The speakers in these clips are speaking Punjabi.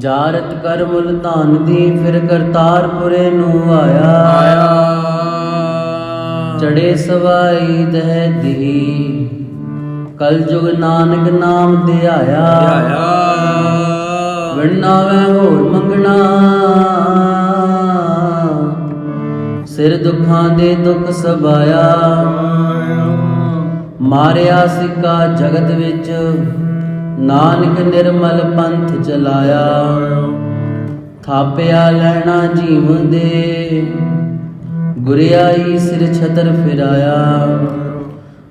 ਜਾਰਤ ਕਰ ਮੁਲਤਾਨ ਦੀ ਫਿਰ ਕਰਤਾਰਪੁਰੇ ਨੂੰ ਆਇਆ ਚੜੇ ਸਵਾਈ ਦਹਿ ਦੀ ਕਲ ਜੁਗ ਨਾਨਕ ਨਾਮ ਧਿਆਇਆ ਵਰਨਾਵੇ ਹੋਰ ਮੰਗਣਾ ਸਿਰ ਦੁੱਖਾਂ ਦੇ ਦੁੱਖ ਸਬਾਇਆ ਮਾਰਿਆ ਸਿੱਕਾ ਜਗਤ ਵਿੱਚ ਨਾਨਕ ਨਿਰਮਲ ਪੰਥ ਚਲਾਇਆ ਥਾਪਿਆ ਲੈਣਾ ਜੀਵਨ ਦੇ ਗੁਰਿਆਈ ਸਿਰ ਛਤਰ ਫਿਰਾਇਆ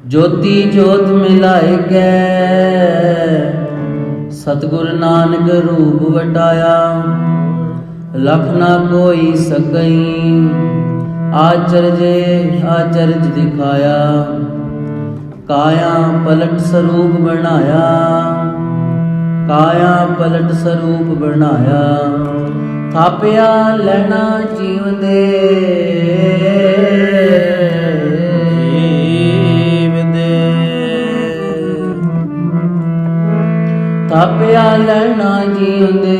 ਜੋਤੀ ਜੋਤ ਮਿਲਾਏ ਗਏ ਸਤਿਗੁਰ ਨਾਨਕ ਰੂਪ ਵਟਾਇਆ ਲਖ ਨਾ ਕੋਈ ਸਕਈ ਆਚਰਜ ਦਿਖਾਇਆ ਕਾਇਆ ਪਲਟ ਸਰੂਪ ਬਣਾਇਆ ਥਾਪਿਆ ਲੈਣਾ ਜੀਵ ਦੇ ਥਾਪਿਆ ਲੈਣਾ ਜੀਉਂਦੇ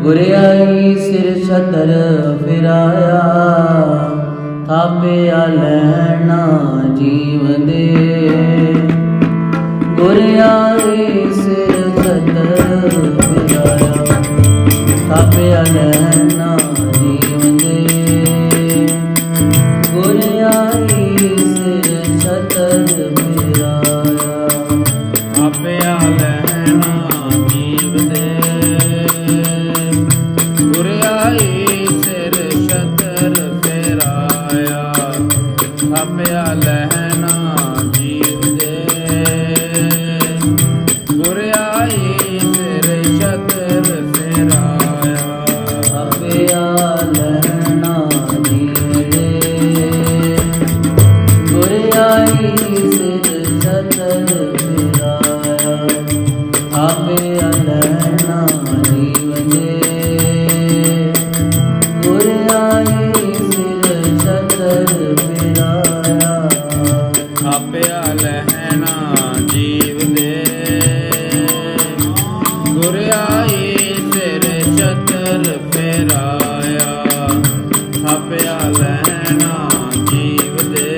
ਗੁਰਿਆਈ ਸਿਰ ਛਤਰ ਫਿਰਾਇਆ ਥਾਪਿਆ ਲੈਣਾ ਜੀਵਦੇ ਗੁਰਿਆਈ ਸਿਰ ਛਤਰ ਫਿਰਾਇਆ ਥਾਪਿਆ ਲੈਣਾ ਜੀਵਦੇ ਗੁਰਿਆਈ ਸਿਰ ਛਤਰ ਫਿਰਾਇਆ ਥਾਪਿਆ ਲੈਣਾ ਜੀਵਦੇ ਗੁਰਿਆਈ ਸਿਰ ਛਤਰ ਫੇਰਾਇਆ ਥਾਪਿਆ ਲੈਣਾ ਜੀਵਦੇ ਗੁਰਿਆਈ ਸਿਰ ਛਤਰ ਫੇਰਾਇਆ ਥਾਪਿਆ ਲੈਣਾ ਜੀਵਦੇ ਗੁਰਿਆਈ ਸਿਰ ਛਤਰ ਫਿਰਾਇਆ ਥਾਪਿਆ ਲੈਣਾ ਜੀਵਦੇ ਗੁਰਿਆਈ ਸਿਰ ਛਤਰ ਫਿਰਾਇਆ ਥਾਪਿਆ ਲੈਣਾ ਜੀਵਦੇ ਗੁਰਿਆਈ ਸਿਰ ਛਤਰ ਫੇਰਾਇਆ ਥਾਪਿਆ ਲੈਣਾ ਜੀਵਦੇ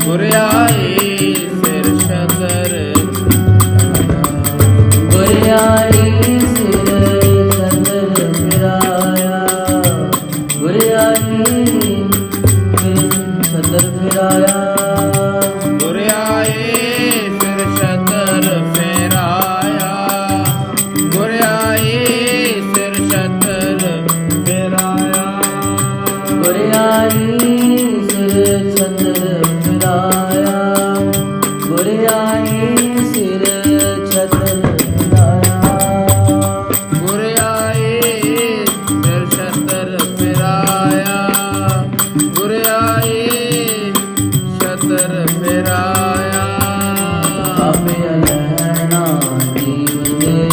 ਗੁਰਿਆਈ ਸਿਰ ਛਤਰ ਗੁਰਿਆਈ ਸਿਰ ਛਤਰ ਫਿਰਾਇਆ ਗੁਰਿਆਈ ਸਿਰ ਛਤਰ ਫਿਰਾਇਆ ਗੁਰਿਆਈ ਸਿਰ ਛਤਰ ਫੇਰਾਇਆ ਗੁਰਿਆਈ ਸਿਰ ਛਤਰ ਫੇਰਾਇਆ ਗੁਰਿਆਈ ਸਿਰ ਛਤਰ ਫਿਰਾਇਆ ਗੁਰਿਆਈ ਸਿਰ ਛਤਰ ਫਿਰਾਇਆ ਗੁਰਿਆਈ ਸਿਰ ਛਤਰ ਫੇਰਾਇਆ ਗੁਰਿਆਈ ਛਤਰ ਫੇਰਾਇਆ ਥਾਪਿਆ ਲੈਣਾ ਜੀਵਦੇ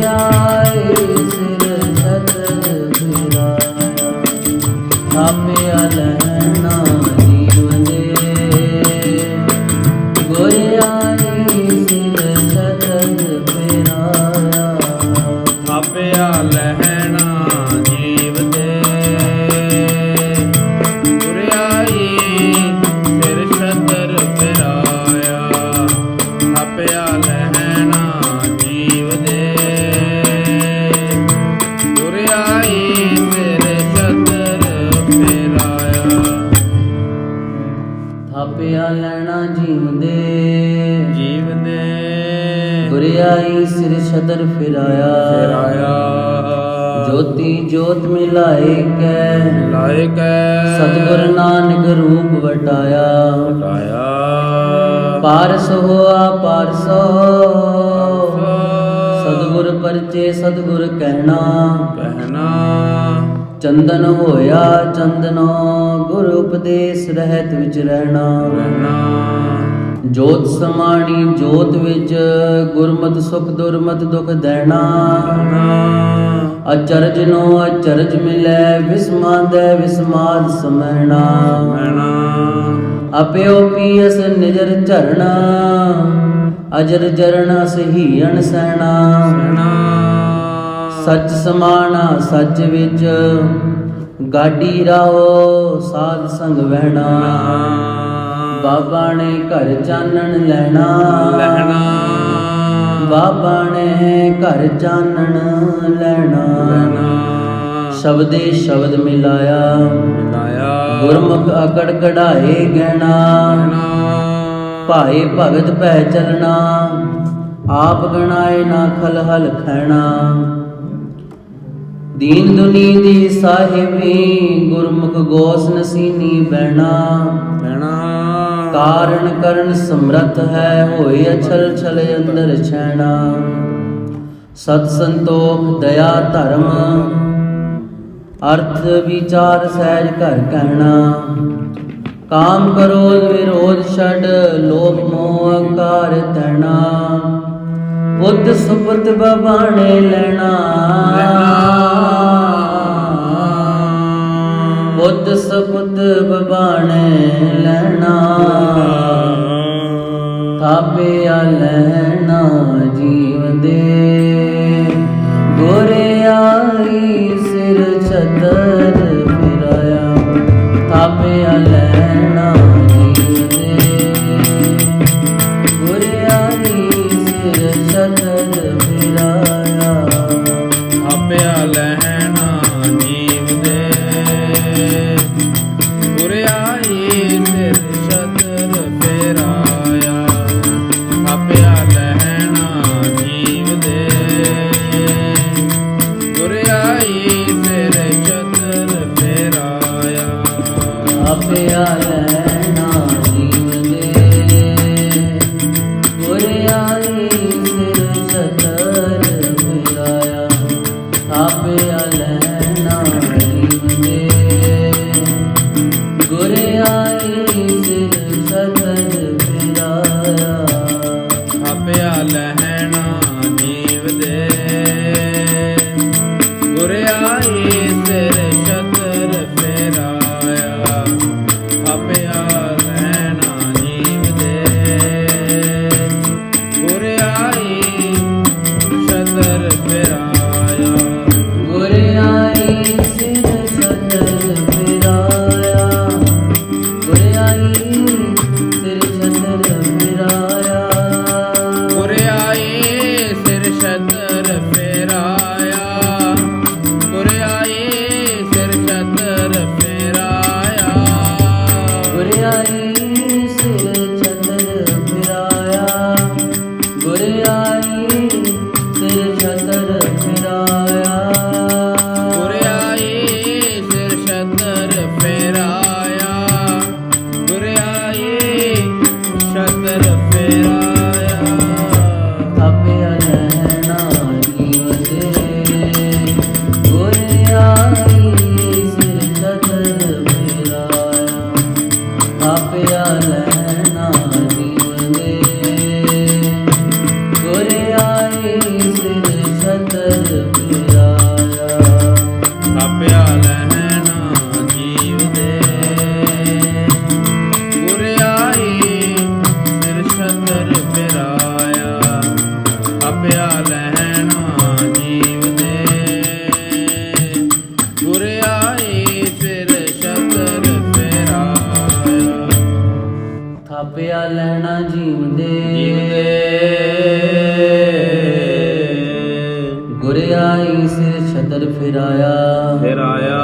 ਗੁਰਿਆਈ ਸਿਰ ਛਤਰ ਫਿਰਾਇਆ ਥਾਪਿਆ ਲੈਣਾ ਜੀਵਦੇ ਗੁਰਿਆਈ ਸਿਰ ਛਤਰ ਫਿਰਾਇਆ ਥਾਪਿਆ ਲੈਣਾ ਜੀਵਦੇ ਗੁਰਿਆਈ ਸਿਰ ਛਤਰ ਫੇਰਾਇਆ ਥਾਪਿਆ ਲੈਣਾ ਜੀਵਦੇ ਗੁਰਿਆਈ ਸਿਰ ਛਤਰ ਫੇਰਾਇਆ ਥਾਪਿਆ ਲੈਣਾ ਜੀਵਦੇ ਜੀਵਦੇ ਗੁਰਿਆਈ ਸਿਰ ਛਤਰ ਫਿਰਾਇਆ ਫੇਰਾਇਆ ਜੋਤੀ ਜੋਤ ਮਿਲਾਏ ਕੈ ਲਾਇਕ ਸਤਿਗੁਰ ਨਾਨਕ ਰੂਪ ਵਟਾਇਆ ਹਟਾਇਆ ਪਾਰਸ ਹੋਆ ਪਾਰਸੋ ਸਤਿਗੁਰ ਪਰਚੇ ਸਤਿਗੁਰ ਕਹਿਣਾ ਕਹਿਣਾ ਚੰਦਨ ਹੋਇਆ ਚੰਦਨੋ ਗੁਰ ਉਪਦੇਸ਼ ਰਹਿਤ ਵਿੱਚ ਰਹਿਣਾ ਰਹਿਣਾ ਜੋਤ ਸਮਾਣੀ ਜੋਤ ਵਿੱਚ ਗੁਰਮਤਿ ਸੁਖ ਦੁਰਮਤਿ ਦੁਖ ਦੇਣਾ ਅਚਰਜ ਨੋ ਅਚਰਜ ਮਿਲੈ ਵਿਸਮਾਦੈ ਵਿਸਮਾਦ ਸਮੈਣਾ ਅਪਿਓ ਪੀਸ ਨਿਜਰ ਝਰਣਾ ਅਜਰ ਜਰਣਾ ਸਹੀਣ ਸੈਣਾ ਸੱਚ ਸਮਾਣਾ ਸੱਚ ਵਿੱਚ ਗਾਡੀ ਰਾਹੋ ਸਾਧ ਸੰਗ ਵਹਿਣਾ ਬਾਬਾ ਨੇ ਘਰ ਚਾਨਣ ਲੈਣਾ ਬਾਬਾ ਨੇ ਘਰ ਚਾਨਣ ਲੈਣਾ ਸ਼ਬਦੇ ਸ਼ਬਦ ਮਿਲਾਇਆ ਗੁਰਮੁਖ ਅਕੜ ਕਢਾਏ ਗਹਿਣਾ ਭਾਏ ਭਗਤ ਪੈ ਚਲਣਾ ਆਪ ਗਣਾਏ ਨਾ ਖਲ ਹਲ ਖੈਣਾ ਦੀਨ ਦੁਨੀ ਦੀ ਸਾਹਿਬੀ ਗੁਰਮੁਖ ਗੋਸ ਨਸੀਨੀ ਬਹਿਣਾ ਕਾਰਨ ਕਰਨ ਸਮਰੱਥ ਹੈ ਹੋਏ ਅਛਲ ਛਲ ਅੰਦਰ ਛੈਣਾ ਸਤ ਸੰਤੋਖ ਦਇਆ ਧਰਮ ਅਰਥ ਵਿਚਾਰ ਸਹਿਜ ਘਰ ਕਹਿਣਾ ਕਾਮ ਕ੍ਰੋਧ ਵਿਰੋਧ ਛੱਡ ਲੋਭ ਮੋਹ ਅਹੰਕਾਰ ਤੈਣਾ ਬੁੱਧ ਸੁਪਤ ਬਵਾਣੇ ਲੈਣਾ ਬੁੱਧ ਸਪੁੱਤ ਬਬਾਣੇ ਲੈਣਾ ਥਾਪਿਆ ਲੈਣਾ ਜੀਵ ਦੇ ਗੁਰ ਆਈ ਸਿਰ ਛਤਰ ਫਿਰਾਇਆ ਥਾਪਿਆ ਲੈਣਾ ਜੀਵ ਦੇ ਗੁਰ ਆਈ ਸਿਰ ਛਤਰ ਫਿਰਾਇਆ ਆਪਿਆ ਲੈਣਾ ਜੀਵ ਦੇ ਗੁਰ ਆਈ ਸਿਰ ਛਤਰ ਫੇਰਾਇਆ ਆਪਿਆ ਲੈਣਾ ਜੀਵ ਦੇ ਗੁਰ ਆਈ ਸਿਰ ਛਤਰ ਫੇਰਾਇਆ ਆਪਿਆ ਲੈਣਾ ਜੀਵ ਦੇ ਗੁਰ ਆਈ ਸਿਰ ਛਤਰ ਫਿਰਾਇਆ ਆਪਿਆ ਲੈਣਾ ਜੀਵ ਦੇ ਗੁਰ ਆਈ ਸਿਰ ਛਤਰ ਫਿਰਾਇਆ ਆਪਿਆ ਲੈਣਾ ਜੀਵ ਦੇ ਗੁਰ ਆਈ ਸਿਰ ਛਤਰ ਫੇਰਾਇਆ ਆਪਿਆ ਲੈਣਾ ਜੀਵ ਦੇ ਗੁਰ ਆਈ ਛਤਰ ਫੇਰਾਇਆ ਗੁਰ ਆਈ ਸਿਰ ਛਤਰ ਫਿਰਾਇਆ ਗੁਰ ਆਈ ਸਿਰ ਛਤਰ ਫਿਰਾਇਆ ਗੁਰ ਆਈ ਸਿਰ ਛਤਰ ਫੇਰਾਇਆ ਗੁਰ ਆਈ ਸਿਰ ਛਤਰ ਫੇਰਾਇਆ ਗੁਰ ਆਈ ਸਿਰ ਛਤਰ ਫਿਰਾਇਆ ਗੁਰ ਆਈ ਸਿਰ ਛਤਰ ਫਿਰਾਇਆ ਗੁਰ ਆਈ ਸਿਰ ਛਤਰ ਫੇਰਾਇਆ ਗੁਰ ਆਈ ਛਤਰ ਫੇਰਾਇਆ ਥਾਪਿਆ ਲੈਣਾ ਜੀਵ ਦੇ ਗੁਰ ਆਈ ਸਿਰ ਛਤਰ ਫਿਰਾਇਆ ਥਾਪਿਆ ਲੈਣਾ ਜੀਵ ਦੇ ਗੁਰ ਆਈ ਸਿਰ ਛਤਰ ਫਿਰਾਇਆ ਆਪਿਆ ਲੈਣਾ ਜੀਵ ਦੇ ਗੁਰ ਆਈ ਸਿਰ ਛਤਰ ਫੇਰਾਇਆ ਆਪਿਆ ਲੈਣਾ ਜੀਵ ਦੇ ਗੁਰ ਆਈ ਸਿਰ ਛਤਰ ਫੇਰਾਇਆ ਥਾਪਿਆ ਲੈਣਾ ਜੀਵ ਦੇ ਗੁਰ ਆਈ ਸਿਰ ਛਤਰ ਫਿਰਾਇਆ ਫੇਰਾਇਆ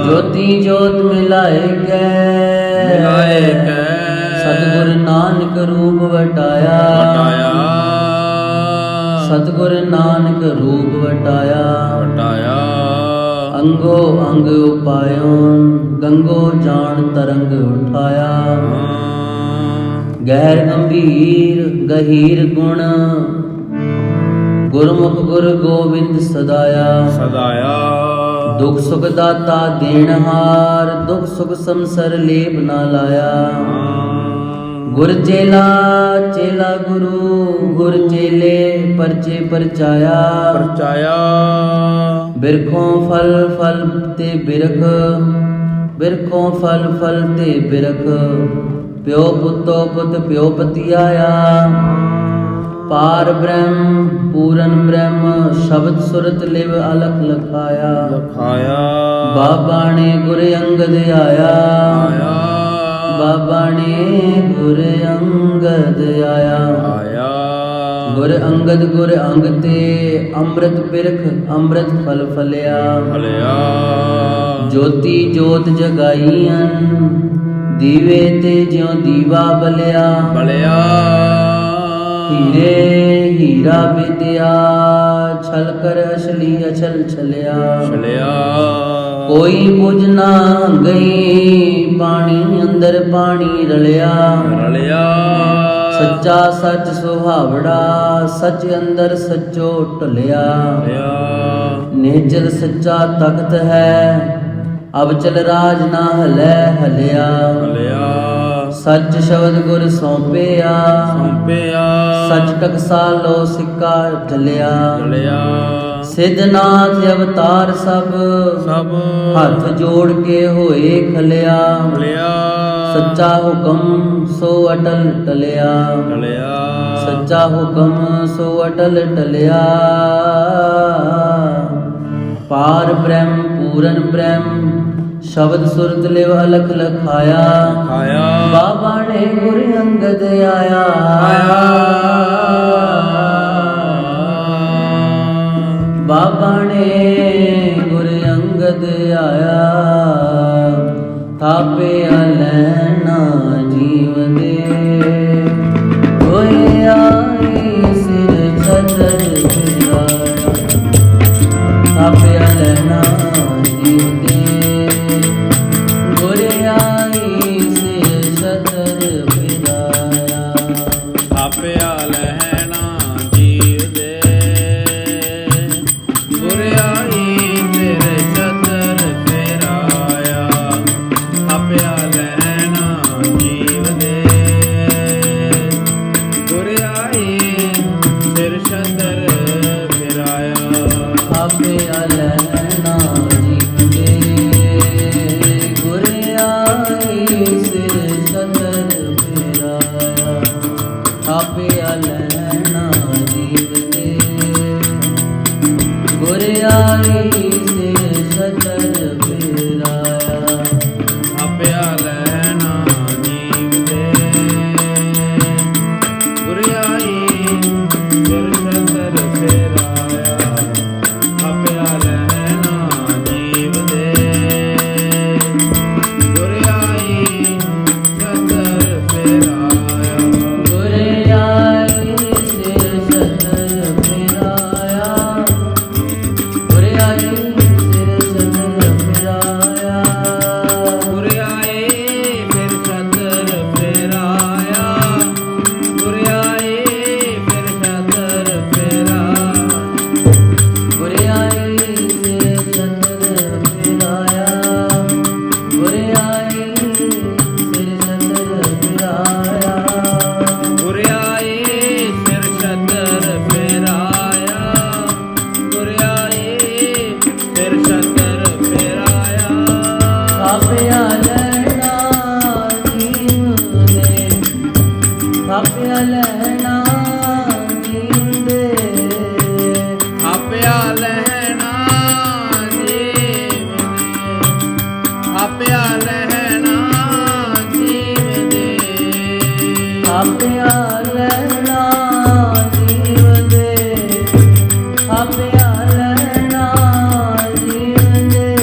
ਜੋਤੀ ਜੋਤ ਮਿਲਾਏ ਮਿਲਾਏ ਕੈ ਸਤਿਗੁਰ ਨਾਨਕ ਰੂਪ ਵਟਾਇਆ ਵਟਾਇਆ ਸਤਿਗੁਰ ਨਾਨਕ ਰੂਪ ਵਟਾਇਆ ਵਟਾਇਆ ਅੰਗੋ ਅੰਗ ਉਪਾਇਓ ਗੰਗੋ ਜਾਣ ਤਰੰਗ ਉਠਾਇਆ ਗਹਿਰ ਗੰਭੀਰ ਗਹੀਰ ਗੁਣ ਗੁਰਮੁਖ ਗੁਰ ਗੋਬਿੰਦ ਸਦਾਇਆ ਸਦਾਇਆ ਦੁਖ ਸੁਖ ਦਾਤਾ ਦੇਣਹਾਰ ਦੁਖ ਸੁਖ ਸੰਸਰ ਲੇਪ ਨਾ ਲਾਇਆ ਗੁਰ ਚੇਲਾ ਚੇਲਾ ਗੁਰੂ ਗੁਰ ਚੇਲੇ ਪਰਚੇ ਪਰਚਾਇਆ ਪਰਚਾਇਆ ਬਿਰਖੋਂ ਫਲ ਫਲ ਤੇ ਬਿਰਖ ਬਿਰਖੋਂ ਫਲ ਫਲ ਤੇ ਬਿਰਖ ਪਿਓ ਪੁੱਤੋ ਪੁੱਤ ਪਿਓ ਪਤੀ ਆਇਆ ਪਾਰ ਬ੍ਰਹਮ ਪੂਰਨ ਬ੍ਰਹਮ ਸ਼ਬਦ ਸੁਰਤ ਲਿਵ ਅਲਖ ਲਖਾਇਆ ਲਖਾਇਆ ਬਾਬਾ ਨੇ ਗੁਰ ਅੰਗਦ ਆਇਆ ਆਇਆ ਬਾਬਾ ਨੇ ਗੁਰ ਅੰਗਦ ਆਇਆ ਆਇਆ ਗੁਰ ਅੰਗਦ ਗੁਰ ਅੰਗ ਤੇ ਅੰਮ੍ਰਿਤ ਬਿਰਖ ਅੰਮ੍ਰਿਤ ਫਲ ਫਲਿਆ ਹਲਿਆ ਜੋਤੀ ਜੋਤ ਜਗਾਈਆਂ ਦੀਵੇ ਤੇ ਜਿਉ ਦੀਵਾ ਬਲਿਆ ਬਲਿਆ ਹੀਰੇ ਹੀਰਾ ਵਿਦਿਆ ਛਲ ਕਰ ਅਸਲੀ ਅਛਲ ਛਲਿਆ ਛਲਿਆ ਕੋਈ ਬੁਝ ਨਾ ਗਈ ਪਾਣੀ ਅੰਦਰ ਪਾਣੀ ਰਲਿਆ ਰਲਿਆ ਸੱਚਾ ਸੱਚ ਸੁਹਾਵੜਾ ਸੱਚ ਅੰਦਰ ਸੱਚੋ ਢਲਿਆ ਨਿਹਚਲ ਸੱਚਾ ਤਖਤ ਹੈ ਅਬ ਚਲ ਰਾਜ ਨਾ ਹਲੇ ਹਲਿਆ ਸੱਚ ਸ਼ਬਦ ਗੁਰ ਸੌਂਪਿਆ ਸੌਂਪਿਆ ਸੱਚ ਟਕਸਾਲੋ ਸਿੱਕਾ ਢਲਿਆ ਸਿੱਧਨਾਥ ਅਵਤਾਰ ਸਭ ਸਭ ਹੱਥ ਜੋੜ ਕੇ ਹੋਏ ਖਲਿਆ ਲਿਆ ਸੱਚਾ ਹੁਕਮ ਸੋ ਅਟਲ ਟਲਿਆ ਟਲਿਆ ਸੱਚਾ ਹੁਕਮ ਸੋ ਅਟਲ ਟਲਿਆ ਪਾਰ ਬ੍ਰਹਮ ਪੂਰਨ ਬ੍ਰਹਮ ਸ਼ਬਦ ਸੁਰਤ ਲਿਵ ਅਲਖ ਲਖਾਇਆ ਖਾਇਆ ਬਾਬਾ ਨੇ ਗੁਰ ਅੰਗਦ ਆਇਆ ਬਾਬਾ ਨੇ ਗੁਰ ਅੰਗਦ ਆਇਆ ਥਾਪਿਆ ਲੈਣਾ ਜੀਵ ਦੇ ਹੋਏ ਆਈ ਸਿਰ ਛਤਰ ਫਿਰਾਇਆ ਥਾਪਿਆ ਲੈਣਾ ਜੀਵ ਦੇ ਗੁਰ ਆਈ ਸਿਰ ਛਤਰ ਫਿਰਾਇਆ ਥਾਪਿਆ ਲਹਿਣਾ ਜੀਵ ਦੇ ਗੁਰ ਆਈ ਤੇਰੇ ਛਤਰ ਫੇਰਾਇਆ ਥਾਪਿਆ ਲਹਿਣਾ ਜੀਵ ਦੇ ਗੁਰ ਆਈ ਤੇਰੇ ਛਤਰ ਫੇਰਾਇਆ ਥਾਪਿਆ ਲੈਣਾ ਜੀਵ ਦੇ ਗੁਰ ਆਈ ਸਿਰ ਛਤਰ ਫਿਰਾਇਆ ਥਾਪਿਆ ਲੈਣਾ ਜੀਵ ਦੇ ਗੁਰ ਆਈ ਸਿਰ ਛਤਰ ਫਿਰਾਇਆ ਥਾਪਿਆ ਲਹਿਣਾ ਜੀਵ ਦੇ ਗੁਰ ਆਈ ਤੇਰੇ ਛਤਰ ਫੇਰਾਇਆ ਥਾਪਿਆ ਲਹਿਣਾ ਜੀਵ ਦੇ ਗੁਰ ਆਈ ਛਤਰ ਫੇਰਾਇਆ ਗੁਰ ਆਈ ਸਿਰ ਛਤਰ ਫਿਰਾਇਆ ਗੁਰ ਆਈ ਸਿਰ ਛਤਰ ਫਿਰਾਇਆ ਗੁਰ ਆਏ ਫਿਰ ਛਤਰ ਫੇਰਾਇਆ ਗੁਰ ਆਏ ਫਿਰ ਛਤਰ ਫੇਰਾਇਆ ਗੁਰ ਆਈ ਸਿਰ ਛਤਰ ਫਿਰਾਇਆ ਗੁਰ ਆਈ ਸਿਰ ਛਤਰ ਫਿਰਾਇਆ ਗੁਰ ਆਏ ਫਿਰ ਛਤਰ ਫੇਰਾਇਆ ਗੁਰ ਆਏ ਫਿਰ ਛਤਰ ਫੇਰਾਇਆ ਥਾਪਿਆ ਲੈਣਾ ਜੀਵ ਦੇ ਥਾਪਿਆ ਲੈਣਾ ਜੀਵ ਦੇ ਥਾਪਿਆ ਲਹਿਣਾ ਜੀਵ ਦੇ ਥਾਪਿਆ ਲਹਿਣਾ ਜੀਵ ਦੇ ਥਾਪਿਆ ਲੈਣਾ ਜੀਵ ਦੇ ਥਾਪਿਆ ਲੈਣਾ ਜੀਵ ਦੇ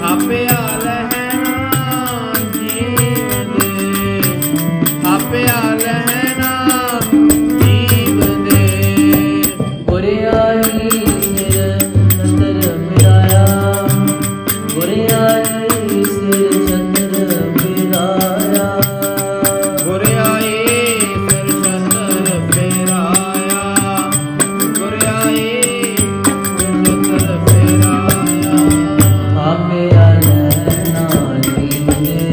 ਥਾਪਿਆ ਲਹਿਣਾ ਜੀਵ ਦੇ ਥਾਪਿਆ ਲਹਿਣਾ ਜੀਵ ਦੇ ਗੁਰ ਆਈ ਸਿਰ ਛਤਰ ਫਿਰਾਇਆ ਗੁਰ ਆਈ ਸਿਰ ਛਤਰ ਫਿਰਾਇਆ ਗੁਰ ਆਏ ਫਿਰ ਛਤਰ ਫੇਰਾਇਆ ਗੁਰ ਆਏ ਫਿਰ ਛਤਰ ਫੇਰਾਇਆ ਥਾਪਿਆ ਲੈਣਾ ਜੀਵ ਦੇ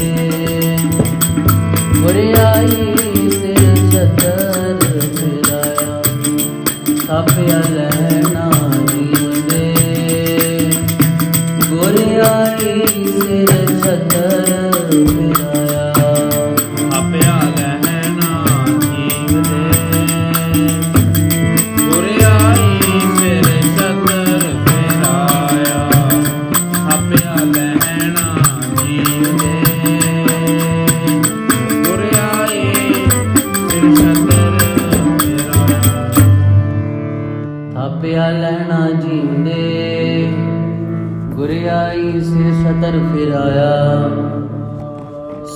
ਗੁਰ ਆਈ ਸਿਰ ਛਤਰ ਫਿਰਾਇਆ ਥਾਪਿਆ ਲੈਣਾ ਜੀਵ ਦੇ ਗੁਰ ਆਈ ਸਿਰ ਛਤਰ ਫਿਰਾਇਆ ਥਾਪਿਆ ਲਹਿਣਾ ਜੀਵ ਦੇ ਗੁਰ ਆਈ ਫਿਰ ਛਤਰ ਫੇਰਾਇਆ ਥਾਪਿਆ ਲਹਿਣਾ ਜੀਵ ਦੇ ਗੁਰ ਆਈ ਫਿਰ ਛਤਰ ਫੇਰਾਇਆ ਥਾਪਿਆ ਲੈਣਾ ਜੀਵ ਦੇ ਗੁਰ ਆਈ ਸਿਰ ਛਤਰ ਫਿਰਾਇਆ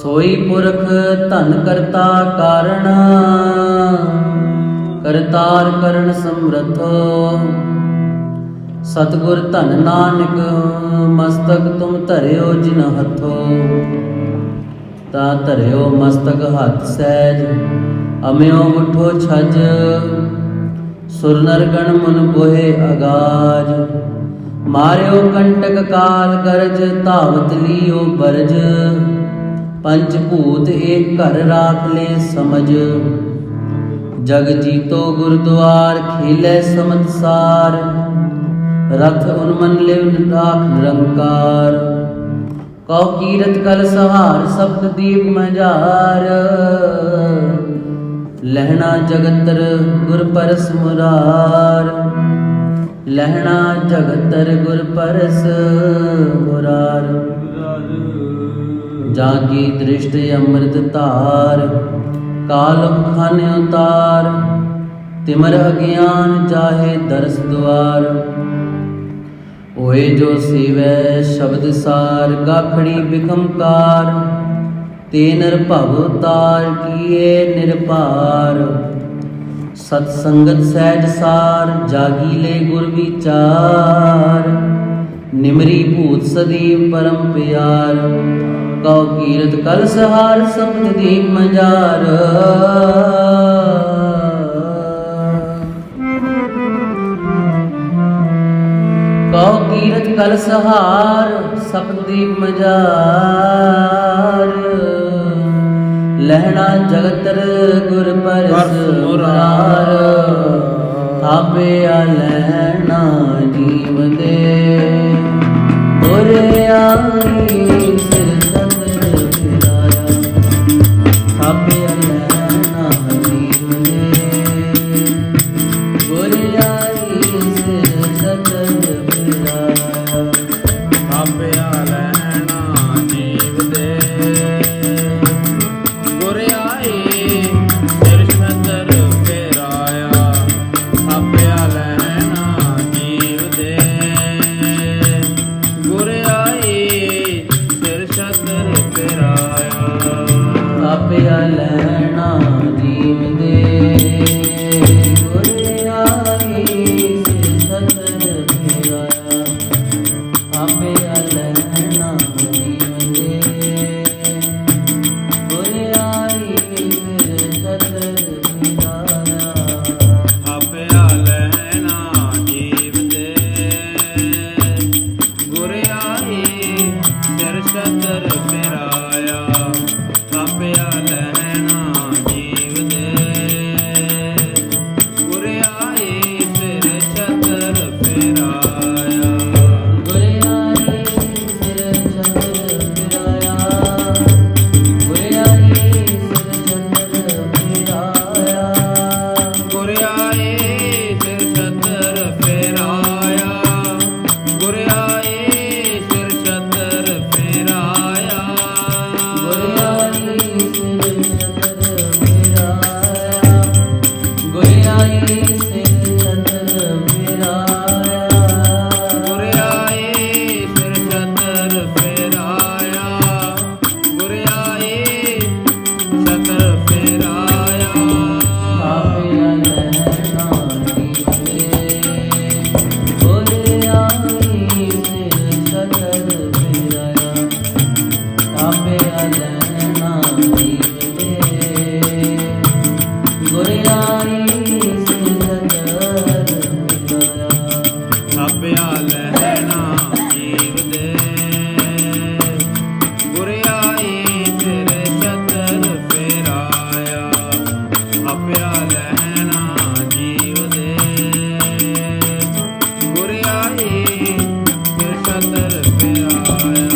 ਸੋਈ ਪੁਰਖ ਧਨ ਕਰਤਾ ਕਾਰਣ ਕਰਤਾਰ ਕਰਨ ਸਮਰਥ ਸਤਿਗੁਰ ਧਨ ਨਾਨਕ ਮਸਤਕ ਤੁਮ ਧਰਿਓ ਜਿਨ ਹੱਥੋ ਤਾ ਧਰਿਓ ਮਸਤਕ ਹੱਥ ਸਹਿਜ ਅਮਿਓ ਉਠੋ ਛਜ ਸੁਰ ਨਰ ਗਣ ਮਨ ਬੋਏ ਅਗਾਜ ਮਾਰਿਓ ਕੰਟਕ ਕਾਲ ਗਰਜ ਧਾਵਤ ਲੀਓ ਬਰਜ ਪੰਚ ਭੂਤ ਏਕ ਘਰ ਰਾਖ ਲੈ ਸਮਝ ਜਗ ਜੀਤੋ ਗੁਰਦੁਆਰ ਖੇਲੇ ਸਮਤਸਾਰ रथ उन्मन लिव राख निरंकार कौ कीरत कल सहार सप्त दीप मजार लहना जगतर गुर परस मुरार लहना जगतर गुर परस मुरार जाकी दृष्टि अमृत तार काल खान उतार तिमर अज्ञान चाहे दरस द्वार ओए जो सीवै शब्द सार गाखड़ी बिकमकार ते नर भव तार किए निरपार सत्संगत सहज सार जागी ले गुर विचार निमरी भूत सदीव परम प्यार कौ कीरत कल सहार सप्त दीप मजार कौ कीरत कल सहार सपदीप मजार लहना जगतर गुर परस मुरार थापे लहना जीव दे गुर आई सिर सतर फिराया थापे लहना जीव दे गुर आई सिर सतर ਆਪਿਆ ਲੈਣਾ ਜੀਵ ਦੇ ਗੁਰ ਆਏ ਸਿਰ ਛਤਰ ਫੇਰਾਇਆ ਆਪਿਆ ਲੈਣਾ ਜੀਵ ਦੇ ਗੁਰ ਆਏ ਸਿਰ ਛਤਰ ਫੇਰਾਇਆ ਆਪਿਆ ਲੈਣਾ ਜੀਵ ਦੇ ਗੁਰ ਆਈ ਸਿਰ ਛਤਰ ਫੇਰਾਇਆ ਆਪਿਆ ਲੈਣਾ ਜੀਵ ਦੇ ਗੁਰ ਆਈ ਸਿਰ ਛਤਰ ਫੇਰਾਇਆ ਆਪਿਆ ਲੈਣਾ ਜੀਵ ਦੇ ਗੁਰ ਆਏ ਸਿਰ ਛਤਰ ਫੇਰਾਇਆ ਆਪਿਆ ਲੈਣਾ ਜੀਵ ਦੇ ਗੁਰ ਆਏ ਸਿਰ ਛਤਰ ਫੇਰਾਇਆ ਗੁਰ ਆਈ ਸਿਰ ਛਤਰ ਫੇਰਾਇਆ ਗੁਰ ਆਈ ਸਿਰ ਛਤਰ ਫੇਰਾਇਆ ਗੁਰ ਆਏ ਸਿਰ ਛਤਰ ਫੇਰਾਇਆ ਗੁਰ ਆਏ ਸਿਰ ਛਤਰ ਫੇਰਾਇਆ ਗੁਰ ਆਈ ਸਿਰ ਛਤਰ ਫੇਰਾਇਆ ਗੁਰ ਆਈ ਸਿਰ ਛਤਰ ਫੇਰਾਇਆ ਗੁਰ ਆਏ ਸਿਰ ਛਤਰ ਫੇਰਾਇਆ ਗੁਰ ਆਏ ਛਤਰ ਫੇਰਾਇਆ ਆਪਿਆ ਲੈਣਾ ਜੀਵ ਦੇ ਗੁਰ ਆਈ ਸਿਰ ਛਤਰ ਫੇਰਾਇਆ ਆਪਿਆ ਲੈਣਾ ਜੀਵ ਦੇ ਗੁਰ ਆਈ ਸਿਰ ਛਤਰ ਫੇਰਾਇਆ ਆਪਿਆ ਲੈਣਾ ਜੀਵ ਦੇ ਗੁਰ ਆਏ ਸਿਰ ਛਤਰ ਫੇਰਾਇਆ ਆਪਿਆ ਲੈਣਾ ਜੀਵ ਦੇ ਗੁਰ ਆਏ ਸਿਰ ਛਤਰ ਫੇਰਾਇਆ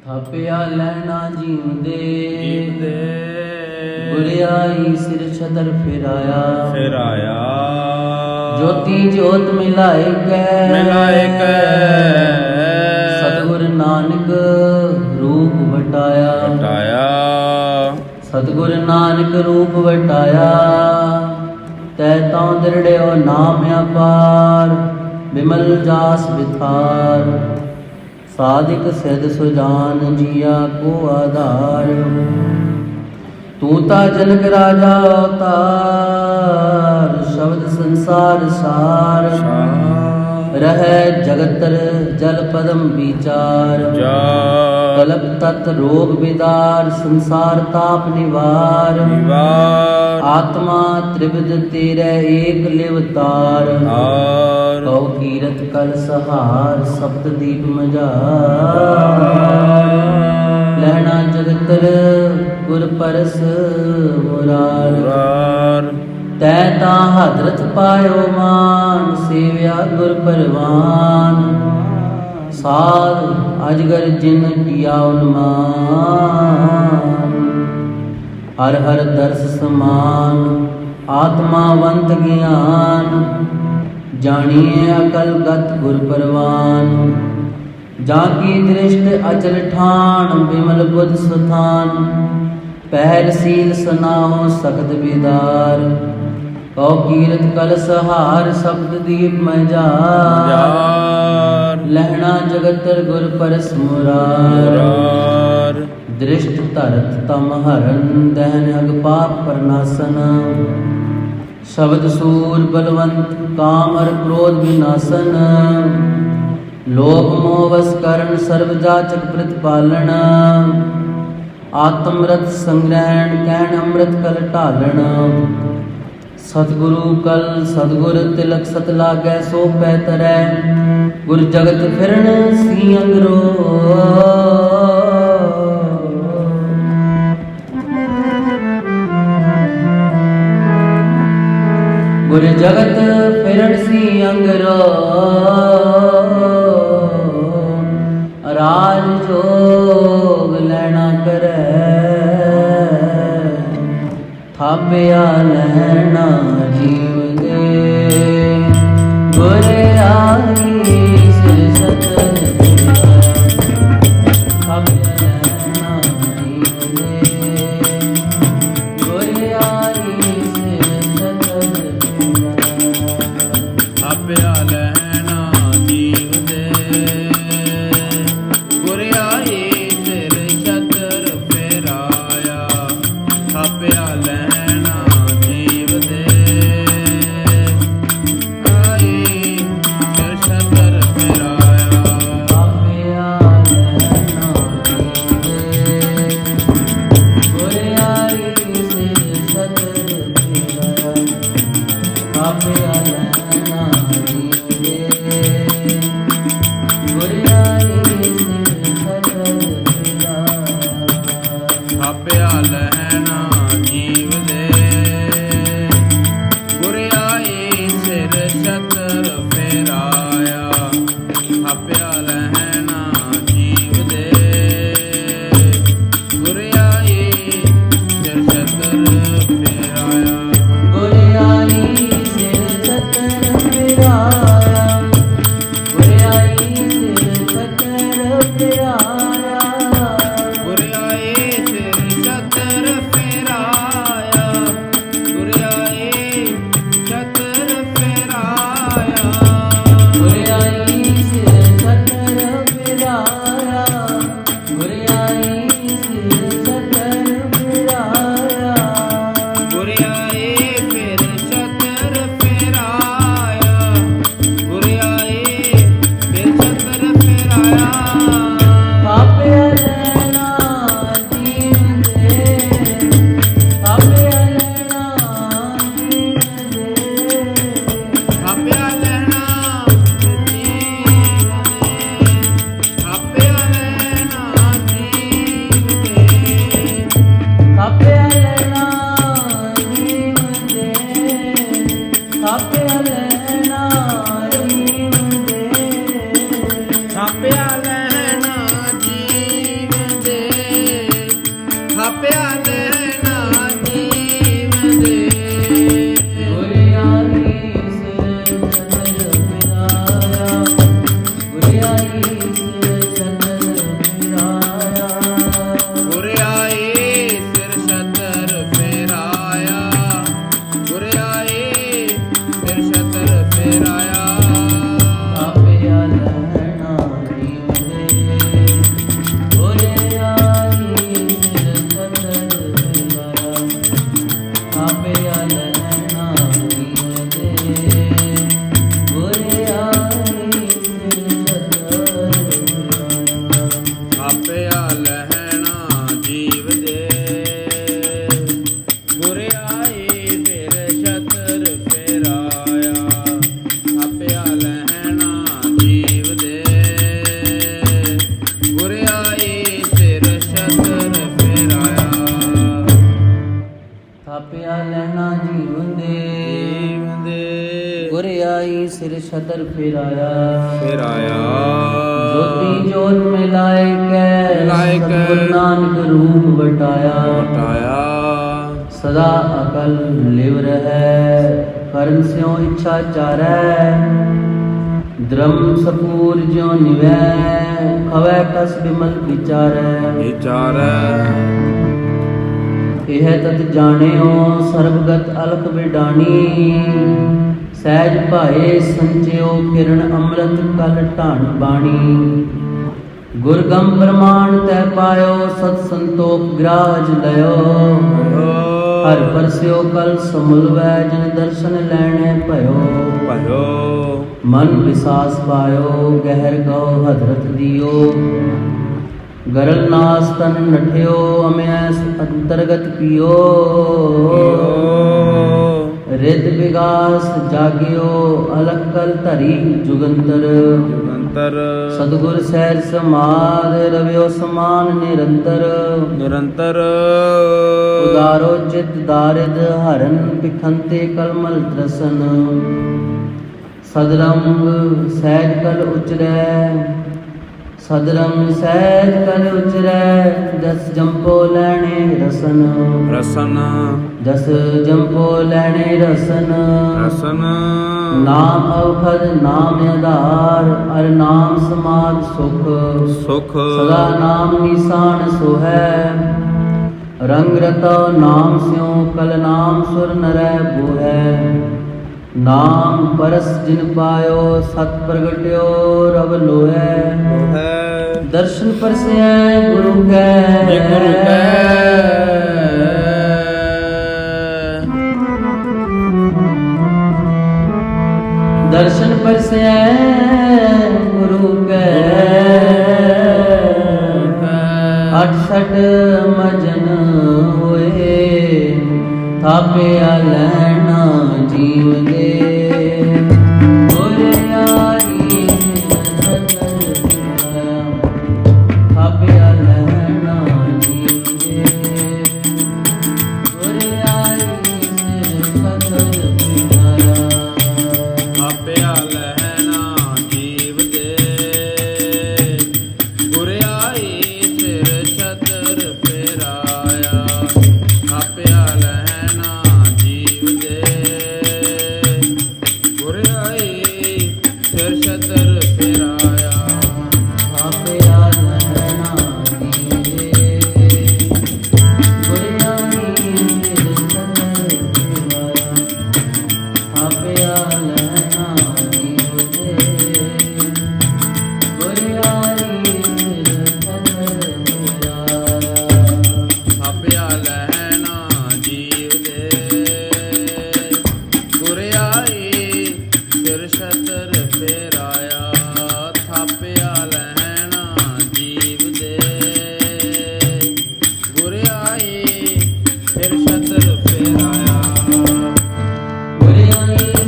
ਥਾਪਿਆ ਲੈਣਾ ਜੀਵ ਦੇ ਜੀਵ ਦੇ ਗੁਰ ਆਈ ਸਿਰ ਛਤਰ ਫੇਰਾਇਆ ਫੇਰਾਇਆ ਜੋਤੀ ਜੋਤ ਮਿਲਾਏ ਕੈ ਸਤਿਗੁਰ ਨਾਨਕ ਰੂਪ ਵਟਾਇਆ ਹਟਾਇਆ ਸਤਿਗੁਰ ਨਾਨਕ ਰੂਪ ਵਟਾਇਆ ਤੈ ਤਉ ਦਿਰੜਿਓ ਨਾਮ ਅਪਾਰ ਬਿਮਲ ਜਾਸ ਵਿਥਾਰ ਸਾਧਿਕ ਸਿਧ ਸੁਜਾਨ ਜੀਆ ਕੋ ਆਧਾਰ ਤੂੰ ਤਾ ਜਨਕ ਰਾਜਾ ਅਵਤਾਰ ਸ਼ਬਦ ਸੰਸਾਰ ਸਾਰ रहै जगतर जल पदम विचार कलप तत् रोग विदार संसार ताप निवार आत्मा त्रिविध तेरे एक लिवतार कौ कीरत कल सहार सप्त दीप मजार लहना जगतर गुर परस मुरार ਤੈ ਤਾਂ ਹਦਰਤ ਪਾਇਓ ਮਾਨ, ਸੇਵਿਆ ਗੁਰ ਪਰਵਾਨ। ਸਾਧ ਅਜਗਰ ਜਿਨ ਕੀਆ ਉਨਮਾਨ, ਹਰ ਹਰ ਦਰਸ ਸਮਾਨ। ਆਤਮਾਵੰਤ ਗਿਆਨ, ਜਾਣੀਏ ਅਕਲ ਗਤ ਗੁਰ ਪਰਵਾਨ। ਜਾਂ ਕੀ ਦ੍ਰਿਸ਼ਟ ਅਚਲ ਠਾਣ, ਬਿਮਲ ਬੁੱਧ ਸੁਥਾਨ। ਪਹਿਲ ਸੀਲ ਸਨਾਹੁ ਸਖਤ ਵਿਦਾਰ, ਕਉ ਕੀਰਤ ਕਲ ਸਹਾਰ। ਸ਼ਬਦ ਦੀਪ ਮੈਂ ਜਾਰ, ਜਾਰ ਲਹਿਣਾ ਜਗਤਰ ਗੁਰ ਪਰਸ ਮੁਰਾਰ। ਮੁਰਾਰ ਦ੍ਰਿਸ਼ਟ ਧਰਤ ਤਮ ਹਰਨ, ਦਹਿਨ ਅਗ ਪਾਪ ਪਰਨਾਸਨ। ਸ਼ਬਦ ਸੂਰ ਬਲਵੰਤ, ਕਾਮ ਅਰ ਕ੍ਰੋਧ ਵਿਨਾਸਨ। ਲੋਭ ਮੋਹ ਵਸ ਕਰਨ, ਸਰਬ ਜਾਚਕ ਪ੍ਰਤਿਪਾਲਨ। ਆਤਮਰਤ ਸੰਗ੍ਰਹਿਣ, ਕਹਿਣ ਅੰਮ੍ਰਿਤ ਕਲ ਢਾਲਣ। ਸਤਿਗੁਰੂ ਕਲ ਸਤਿਗੁਰ ਤਿਲਕ, ਸਤ ਲਾਗੈ ਸੋ ਪੈ ਤਰੈ। ਗੁਰ ਜਗਤ ਫਿਰਨ ਸੀ ਅੰਗਰੋ, ਗੁਰ ਜਗਤ ਫਿਰਨ ਸੀ ਅੰਗਰੋ। ਰਾਜ ਜੋਗ ਲੈਣਾ ਕਰੈ, ਥਾਪਿਆ ਲੈਣਾ ਜੀਵ ਦੇ। ਗੁਰ ਆਈ ਸਿਰ ਸਤਨ ਥਾਪਿਆ ਲੈਣਾ ਜੀਵ ਦੇ। ਗੁਰ ਆਈ ਸਿਰ ਸਤਨ ਥਾਪਿਆ ਲੈਣਾ ਜੀਵ ਦੇ। ਗੁਰ ਆਈ ਸਿਰ ਛਤਰ ਫੇਰਾਇਆ, ਥਾਪਿਆ ਲੈਣਾ ਜੀਵ ਦੇ। ਆਈ ਸਿਰ ਛਤਰ ਫੇਰਾਇਆ, ਥਾਪਿਆ ਲੈਣਾ ਜੀਵ ਦੇ। ਗੁਰ ਆਈ ਸਿਰ ਸਤਨ ਥਾਪਿਆ ਲੈਣਾ ਜੀਵ ਦੇ। ਗੁਰ ਆਈ ਸਿਰ ਸਤਨ ਥਾਪਿਆ ਲੈਣਾ ਜੀਵ ਦੇ। ਗੁਰ ਆਈ ਸਿਰ ਛਤਰ ਫੇਰਾਇਆ, ਥਾਪਿਆ ਲੈਣਾ ਜੀਵ ਦੇ। ਗੁਰ ਆਈ ਸਿਰ ਛਤਰ ਫੇਰਾਇਆ, ਗੁਰ ਆਈ ਸਿਰ ਸਤਨ ਫਿਰਾਇਆ। ਗੁਰ ਆਈ ਸਿਰ ਸਤਨ ਫਿਰਾਇਆ। ਗੁਰ ਆਈ ਸਿਰ ਛਤਰ ਫੇਰਾਇਆ। ਗੁਰ ਆਈ ਛਤਰ ਫੇਰਾਇਆ। ਗੁਰ ਆਈ ਸਿਰ ਸਤਨ ਫਿਰਾਇਆ। ਗੁਰ ਆਈ ਸਿਰ ਸਤਨ ਫਿਰਾਇਆ। ਗੁਰ ਆਈ ਫਿਰ ਛਤਰ ਫੇਰਾਇਆ। ਗੁਰ ਆਈ ਫਿਰ ਛਤਰ ਫੇਰਾਇਆ। ਥਾਪਿਆ ਲੈਣਾ ਜੀਵ ਦੇ। ਥਾਪਿਆ ਲੈਣਾ ਜੀਵ ਦੇ। ਥਾਪਿਆ ਲੈਣਾ ਜੀਵ ਦੇ। ਥਾਪਿਆ ਲੈਣਾ ਜੀਵ ਦੇ। ਥਾਪਿਆ ਲੈਣਾ ਜੀਵ ਦੇ। ਥਾਪਿਆ ਲੈਣਾ ਜੀਵ ਦੇ। ਥਾਪਿਆ ਲੈਣਾ ਜੀਵ ਦੇ। ਥਾਪਿਆ ਲੈਣਾ ਜੀਵ ਦੇ। ਗੁਰ ਆਈ ਸਿਰ ਸਤਨ ਫਿਰਾਇਆ। ਗੁਰ ਆਈ ਸਿਰ ਸਤਨ ਫਿਰਾਇਆ। ਗੁਰ ਆਈ ਸਿਰ ਛਤਰ ਫੇਰਾਇਆ। ਗੁਰ ਆਈ ਸਿਰ ਛਤਰ ਫੇਰਾਇਆ। ਥਾਪਿਆ ਲੈਣਾ ਜੀਵ ਦੇ। ਛਤਰ ਫੇਰਾਇਆ। ਫਿਰ ਆਇਆ ਜੋਤੀ ਜੋਤ ਮਿਲਾਏ ਕੈ ਮਿਲਾਏ ਕੈ ਸਤਿਗੁਰ ਨਾਨਕ ਰੂਪ ਵਟਾਇਆ। ਵਟਾਇਆ ਸਦਾ ਅਕਲ ਲਿਵ ਰਹੈ ਕਰਨ ਸਿਉ ਇੱਛਾ ਚਾਰੈ। ਧਰਮ ਸਪੂਰ ਜਿਉ ਨਿਵੈ ਖਵੈ ਕਸ ਬਿਮਲ ਵਿਚਾਰੈ। ਵਿਚਾਰੈ ਇਹ ਤਤ ਜਾਣਿਓ ਸਰਬਗਤ ਅਲਖ ਬਿਡਾਣੀ। ਸਹਿਜ ਭਾਏ ਸੰਚਿਓ ਕਿਰਨ ਅੰਮ੍ਰਿਤ ਕਲ ਢਾਣ ਬਾਣੀ। ਗੁਰਗਮ ਪ੍ਰਮਾਣ ਤੈ ਪਾਇਓ ਸਤ ਸੰਤੋਖ ਗ੍ਰਾਜ ਲਇਓ। ਹਰ ਪਰਸਿਓ ਕਲ ਸਮੁਲਵੈ ਜਿਨ ਦਰਸ਼ਨ ਲੈਣੇ ਭਇਓ। ਭਇਓ ਮਨ ਵਿਸਾਸ ਪਾਇਓ ਗਹਿਰ ਗਉ ਹਜ਼ਰਤ ਦਿਓ। ਗਰਲ ਨਾਸ ਤਨ ਨਠਿਓ ਅਮੈਸ ਅੰਤਰਗਤ ਪੀਓ। ਰਿਦ ਵਿਗਾਸ ਜਾਗਿਓ ਅਲਖ ਕਲ ਧਰੀ ਜੁਗੰਤਰ। ਜੁਗੰਤਰ ਸਤਿਗੁਰ ਸਹਿਜ ਸਮਾਦ ਰਵਿਓ ਸਮਾਨ ਨਿਰੰਤਰ। ਨਿਰੰਤਰ ਉਦਾਰੋ ਚਿਤ ਦਾਰਿਦ ਹਰਨ ਪਿਖੰਤੇ ਕਲਮਲ ਦਰਸ਼ਨ। ਸਦਰੰਗ ਸਹਿਜ ਕਲ ਉਚਰੈ ਸਦਰੰਗ ਸਹਿਜ ਕਲ ਉਚਰੈ। ਜਸ ਜੰਪੋ ਲੈਣੇ ਰਸਨ ਰਸਨ ਜਸ ਜੰਪੋ ਲੈਣੇ ਰਸਨ। ਰਸਨ ਨਾਮ ਔਖਦ ਨਾਮ ਆਧਾਰ ਅਰ ਨਾਮ ਸਮਾਦ ਸੁਖ। ਸੁਖ ਸਦਾ ਨਾਮ ਨਿਸ਼ਾਨ ਸੋਹੈ ਰੰਗ ਰਤੋ ਨਾਮ ਸਿਉ ਕਲ ਨਾਮ ਸੁਰ ਨਰੈ ਬੋਹੈ। ਨਾਮ ਪਰਸ ਜਿਨ ਪਾਇਓ ਸਤ ਪ੍ਰਗਟਿਓ ਰਬ ਲੋਹੈ। ਹੈ ਦਰਸ਼ਨ ਪਰਸੈ ਗੁਰੂ ਕੈ ਜੇ ਗੁਰੂ ਕੈ ਦਰਸ਼ਨ ਪਰਸੈ ਗੁਰੂ ਕੈ। ਅਠ ਛਟ ਮਜਨ ਹੋਏ ਥਾਪਿਆ ਲੈਣਾ ਜੀਵ ਦੇ। ਗੁਰ ਆਈ ਥਾਪਿਆ ਲੈਣਾ ਜੀਵ ਦੇ। ਗੁਰ ਆਈ ਸਤਿ ਪਿਆਰਾ ਆਪਿਆ ਲਹਿਣਾ ਜੀਵ ਦੇ। ਗੁਰ ਆਈ ਸਿਰ ਛਤਰ ਫੇਰਾਇਆ। ਆਪਿਆ ਲਹਿਣਾ ਜੀਵ ਦੇ। ਗੁਰ ਆਈ ਸਿਰ ਛਤਰ ਫੇਰਾਇਆ। ਥਾਪਿਆ ਲੈਣਾ ਜੀਵ ਦੇ। ਗੁਰ ਆਈ ਸਿਰ ਛਤਰ ਫੇਰਾਇਆ। ਥਾਪਿਆ ਲੈਣਾ ਜੀਵ ਦੇ। ਗੁਰ ਆਈ ਸਿਰ ਛਤਰ ਫੇਰਾਇਆ। ਥਾਪਿਆ ਲਹਿਣਾ ਜੀਵ ਦੇ। ਗੁਰ ਆਈ ਸਿਰ ਛਤਰ ਫੇਰਾਇਆ। ਥਾਪਿਆ ਲਹਿਣਾ ਜੀਵ ਦੇ। ਗੁਰ ਆਈ ਸਿਰ ਛਤਰ ਫੇਰਾਇਆ। ਗੁਰ ਆਈ ਸਿਰ ਛਤਰ ਫੇਰਾਇਆ। ਗੁਰ ਆਈ ਸਿਰ ਛਤਰ ਫੇਰਾਇਆ। ਗੁਰ ਆਈ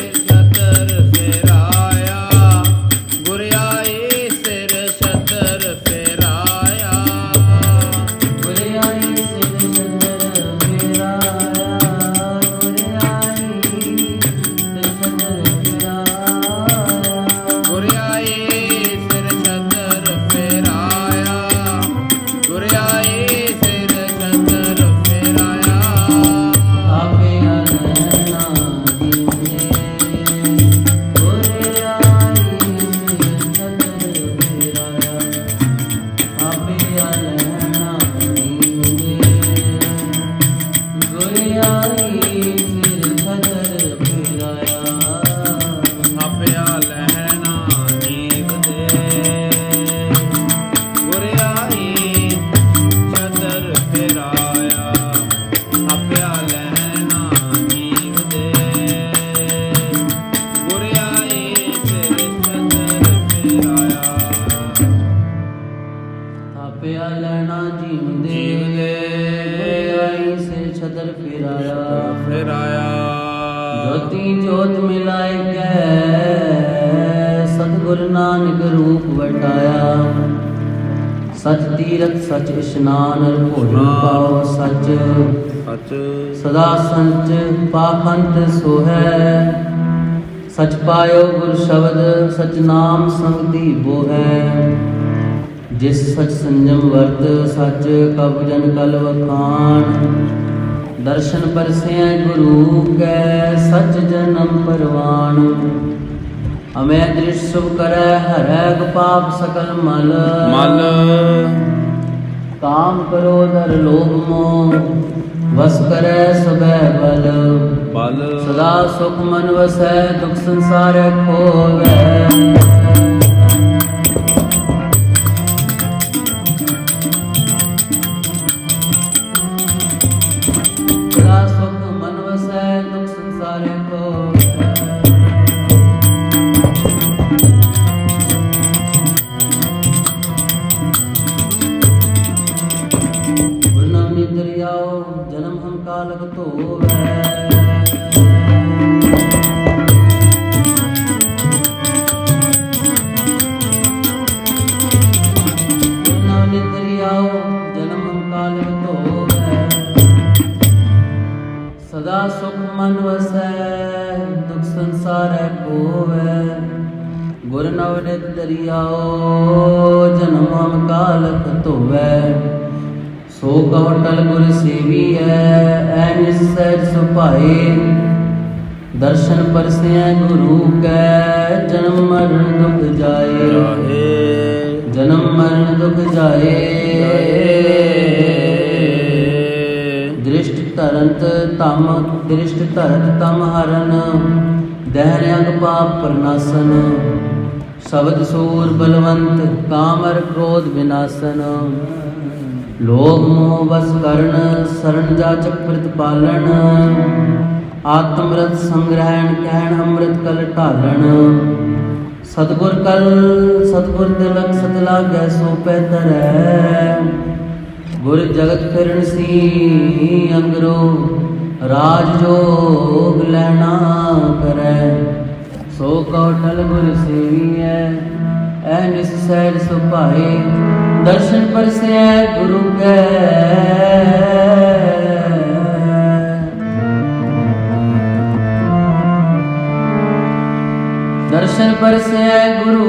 ਸਿਰ ਛਤਰ ਫੇਰਾਇਆ। ਗੁਰ ਆਈ ਸਿਰ ਛਤਰ ਫੇਰਾਇਆ। ਗੁਰ ਆਈ ਸਿਰ ਛਤਰ ਫੇਰਾਇਆ। ਗੁਰ ਆਈ ਸਿਰ ਛਤਰ ਫੇਰਾਇਆ। ਗੁਰ ਆਈ ਸਿਰ ਛਤਰ ਫੇਰਾਇਆ। ਗੁਰ ਆਈ ਸਿਰ ਛਤਰ ਫੇਰਾਇਆ। ਥਾਪਿਆ ਲੈਣਾ ਜੀਵ ਦੇ। ਗੁਰ ਆਈ ਸਿਰ ਛਤਰ ਫੇਰਾਇਆ। ਥਾਪਿਆ ਲੈਣਾ ਜੀਵ ਦੇ। ਗੁਰ ਆਈ ਸਿਰ ਛਤਰ ਫੇਰਾਇਆ। ਥਾਪਿਆ ਲਹਿਣਾ ਜੀਵ ਦੇ। ਗੁਰ ਆਈ ਛਤਰ ਫੇਰਾਇਆ। ਥਾਪਿਆ ਲਹਿਣਾ ਜੀਵ ਦੇ। ਗੁਰ ਆਈ ਸਿਰ ਛਤਰ ਫੇਰਾਇਆ। ਥਾਪਿਆ ਲੈਣਾ ਜੀਵ ਦੇ। ਜੀਵ ਦੇ। ਗੁਰ ਆਈ ਸਿਰ ਛਤਰ ਫੇਰਾਇਆ। ਫੇਰਾਇਆ ਜੋਤੀ ਜੋਤ ਮਿਲਾਏ ਕੈ ਸਤਿਗੁਰ ਨਾਨਕ ਰੂਪ ਵਟਾਇਆ। ਸਚ ਤੀਰਥ ਸਚ ਇਸ਼ਨਾਨ ਭੋਜਨ ਪਾਓ ਸਚ ਸਚ ਸਦਾ ਸੰਚ ਪਾਖੰਡ ਸੋਹੈ ਸਚ ਪਾਇਓ ਗੁਰ ਸ਼ਬਦ ਸਚ ਨਾਮ ਸੰਗਤੀ ਬੋਹੈ ਜਿਸ ਸਚ ਸੰਜਮ ਵਰਤ ਸਚ ਕਬ ਜਨ ਕਲ ਵਖਾਣ ਦਰਸ਼ਨ ਪਰਸੈ ਗੁਰੂ ਕੈ ਸਚ ਜਨਮ ਪਰਵਾਣ ਅਮੈ ਦ੍ਰਿਸ਼ ਸੁਭ ਕਰੈ ਹਰੈ ਪਾਪ ਸਕਲ ਮਲ ਮਲ ਕਾਮ ਕਰੋ ਦਰ ਲੋਭ ਮੋਹ ਵਸ ਕਰੈ ਸਭੈ ਬਲ ਬਲ ਸਦਾ ਸੁਖ ਮਨ ਵਸੈ ਦੁਖ ਸੰਸਾਰੈ ਖੋਵੈ ਸਦਾ ਸੁਖ ਮਨ ਵਸੈ ਦੁਖ ਸੰਸਾਰੈ ਖੋਵੈ ਗੁਰਨਾਮਿ ਦਰਿਆਓ ਜਨਮ ਹਮ ਕਾਲਕ ਧੋਵੈ ਗੁਰਨਾਮਿ ਦਰਿਆਓ ਜਨਮ ਹਮ ਕਾਲਕ ਧੋਵੈ ਸਦਾ ਸੁਖ ਮਨ ਵਸੈ ਦੁਖ ਸੰਸਾਰੈ ਖੋਵੈ ਗੁਰ ਨਵਨਿਤ ਦਰਿਆਓ ਜਨਮ ਹਮ ਕਾਲਕ ਧੋਵੈ ਸੋ ਕਹੁ ਟਲ ਗੁਰ ਸੇਵੀਐ ਐ ਨਿਸਹਿਜ ਸੁਭਾਏ ਦਰਸ਼ਨ ਪਰਸੈ ਗੁਰੂ ਕੈ ਜਨਮ ਮਰਨ ਦੁਖ ਜਾਏ ਰਾਹੇ ਜਨਮ ਮਰਨ ਦੁਖ ਜਾਏ ਦ੍ਰਿਸ਼ਟ ਧਰੰਤ ਤਮ ਹਰਨ ਦਹਿਨ ਅਗ ਪਾਪ ਪਰਨਾਸਨ ਸ਼ਬਦ ਸੂਰ ਬਲਵੰਤ ਕਾਮਰ ਕ੍ਰੋਧ ਵਿਨਾਸਨ ਲੋਭ ਮੋਹ ਵਸ ਕਰਨ ਸਰਣ ਜਾਚਕ ਪ੍ਰਤਪਾਲਨ ਆਤਮਰਤ ਸੰਗ੍ਰਹਿਣ ਕਹਿਣ ਅੰਮ੍ਰਿਤ ਕਲ ਢਾਲਣ ਸਤਿਗੁਰ ਤਿਲਕ ਸਤ ਲਾਗੈ ਸੋ ਪੈ ਧਰੈ ਗੁਰ ਜਗਤ ਫਿਰਨ ਸੀ ਅੰਗਰੋ ਰਾਜ ਜੋਗ ਲੈਣਾ ਕਰੈ ਸੋ ਕਉ ਟਲ ਗੁਰ ਸੇਵੀਐ ਐ ਨਿਸਹਿਜ ਸੁਭਾਏ ਦਰਸ਼ਨ ਪਰਸੈ ਗੁਰੂ ਕੈ ਦਰਸ਼ਨ ਪਰਸੈ ਗੁਰੂ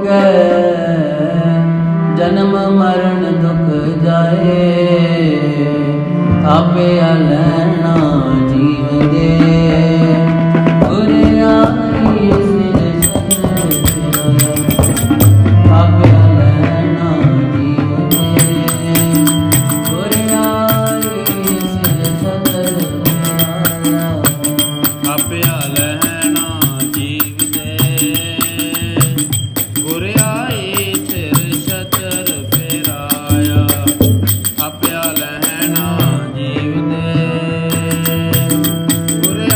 ਕੈ ਜਨਮ ਮਰਨ ਦੁਖ ਜਾਏ ਥਾਪੇ ਲੈਣਾ ਜੀਵ ਦੇ ਗੁਰ ਆਈ ਸਿਰ ਸਤਿ ਥਾਪੇ ਲੈਣਾ ਜੀਵ ਦੇ ਗੁਰ ਆਈ ਸਿਰ ਸਤਿ ਆਪਿਆ ਲੈਣਾ ਜੀਵ ਦੇ ਗੁਰ ਆਈ ਸਿਰ ਛਤਰ ਫੇਰਾਇਆ ਆਪਿਆ ਲੈਣਾ ਜੀਵ ਦੇ ਗੁਰ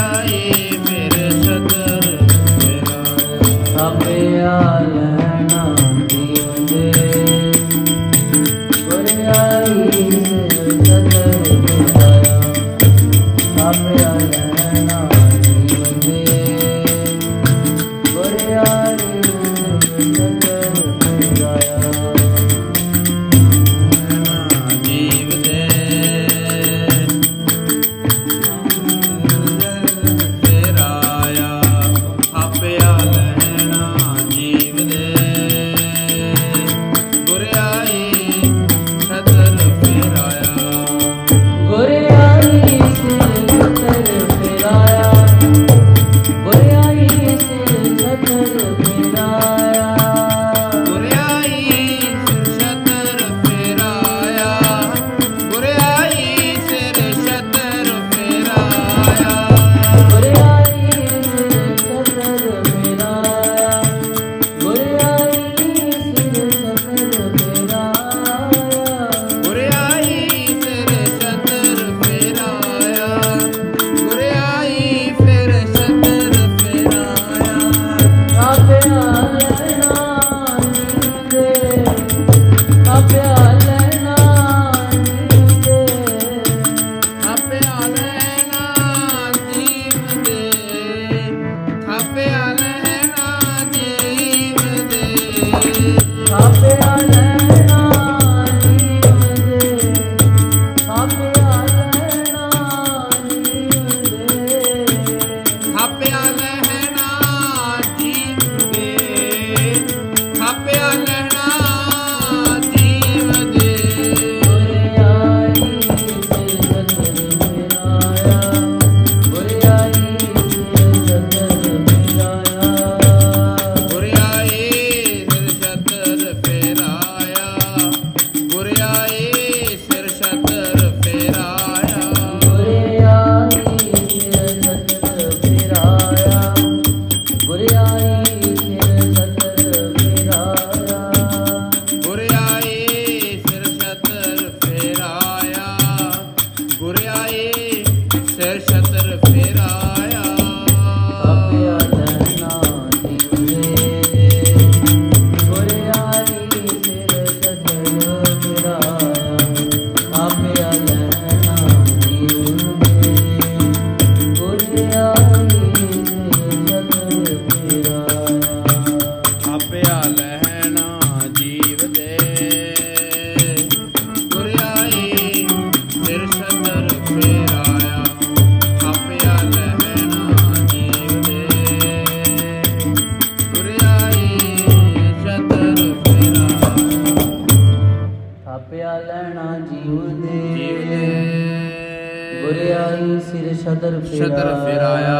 ਆਈ ਸਿਰ ਛਤਰ ਛਤਰ ਫਿਰਾਇਆ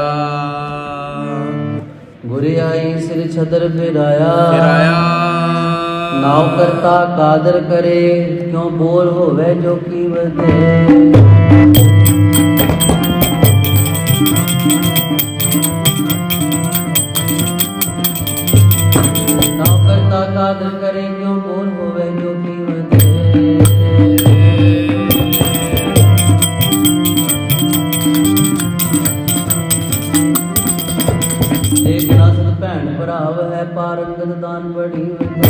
ਗੁਰ ਆਈ ਸਿਰ ਛਤਰ ਫਿਰਾਇਆ ਨਾਉ ਕਰਤਾ ਕਾਦਰ ਕਰੇ ਕਿਉ ਬੋਲ ਹੋਵੇ ਜੋ ਕੀ ਵਧੇ ਨਾਉ ਕਰਤਾ ਕਾਦਰ ਕਰੇ ਕਿਉ ਬੋਲ ਹੋਵੇ ਜੋ ਕੀ ਵਧੇ ਦੇਖ ਨਾ ਸਦ ਭੈਣ ਭਰਾਵ ਹੈ ਪਾਰੰਗਤ ਦਾਨ ਬੜੀ ਵਧੇ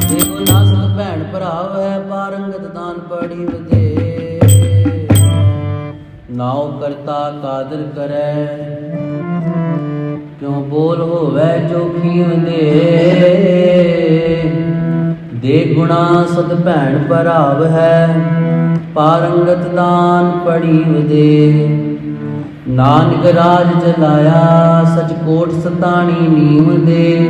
ਦੇਖੋ ਨਾ ਸਦ ਭੈਣ ਭਰਾਵ ਹੈ ਪਾਰੰਗਤ ਦਾਨ ਬੜੀ ਵਧੇ ਨਾਉ ਕਰਤਾ ਕਾਦਰ ਕਰੈ ਕਿਉ ਬੋਲ ਹੋਵੇ ਜੋ ਖੀਵਦੇ ਦੇ ਗੁਣਾ ਸਦ ਭੈਣ ਭਰਾਵ ਹੈ ਪਾਰੰਗਤ ਦਾਨ ਪੜੀ ਵਧੇ ਨਾਨਕ ਰਾਜ ਚਲਾਇਆ ਸਚ ਕੋਟ ਸਤਾਣੀ ਨੀਮ ਦੇ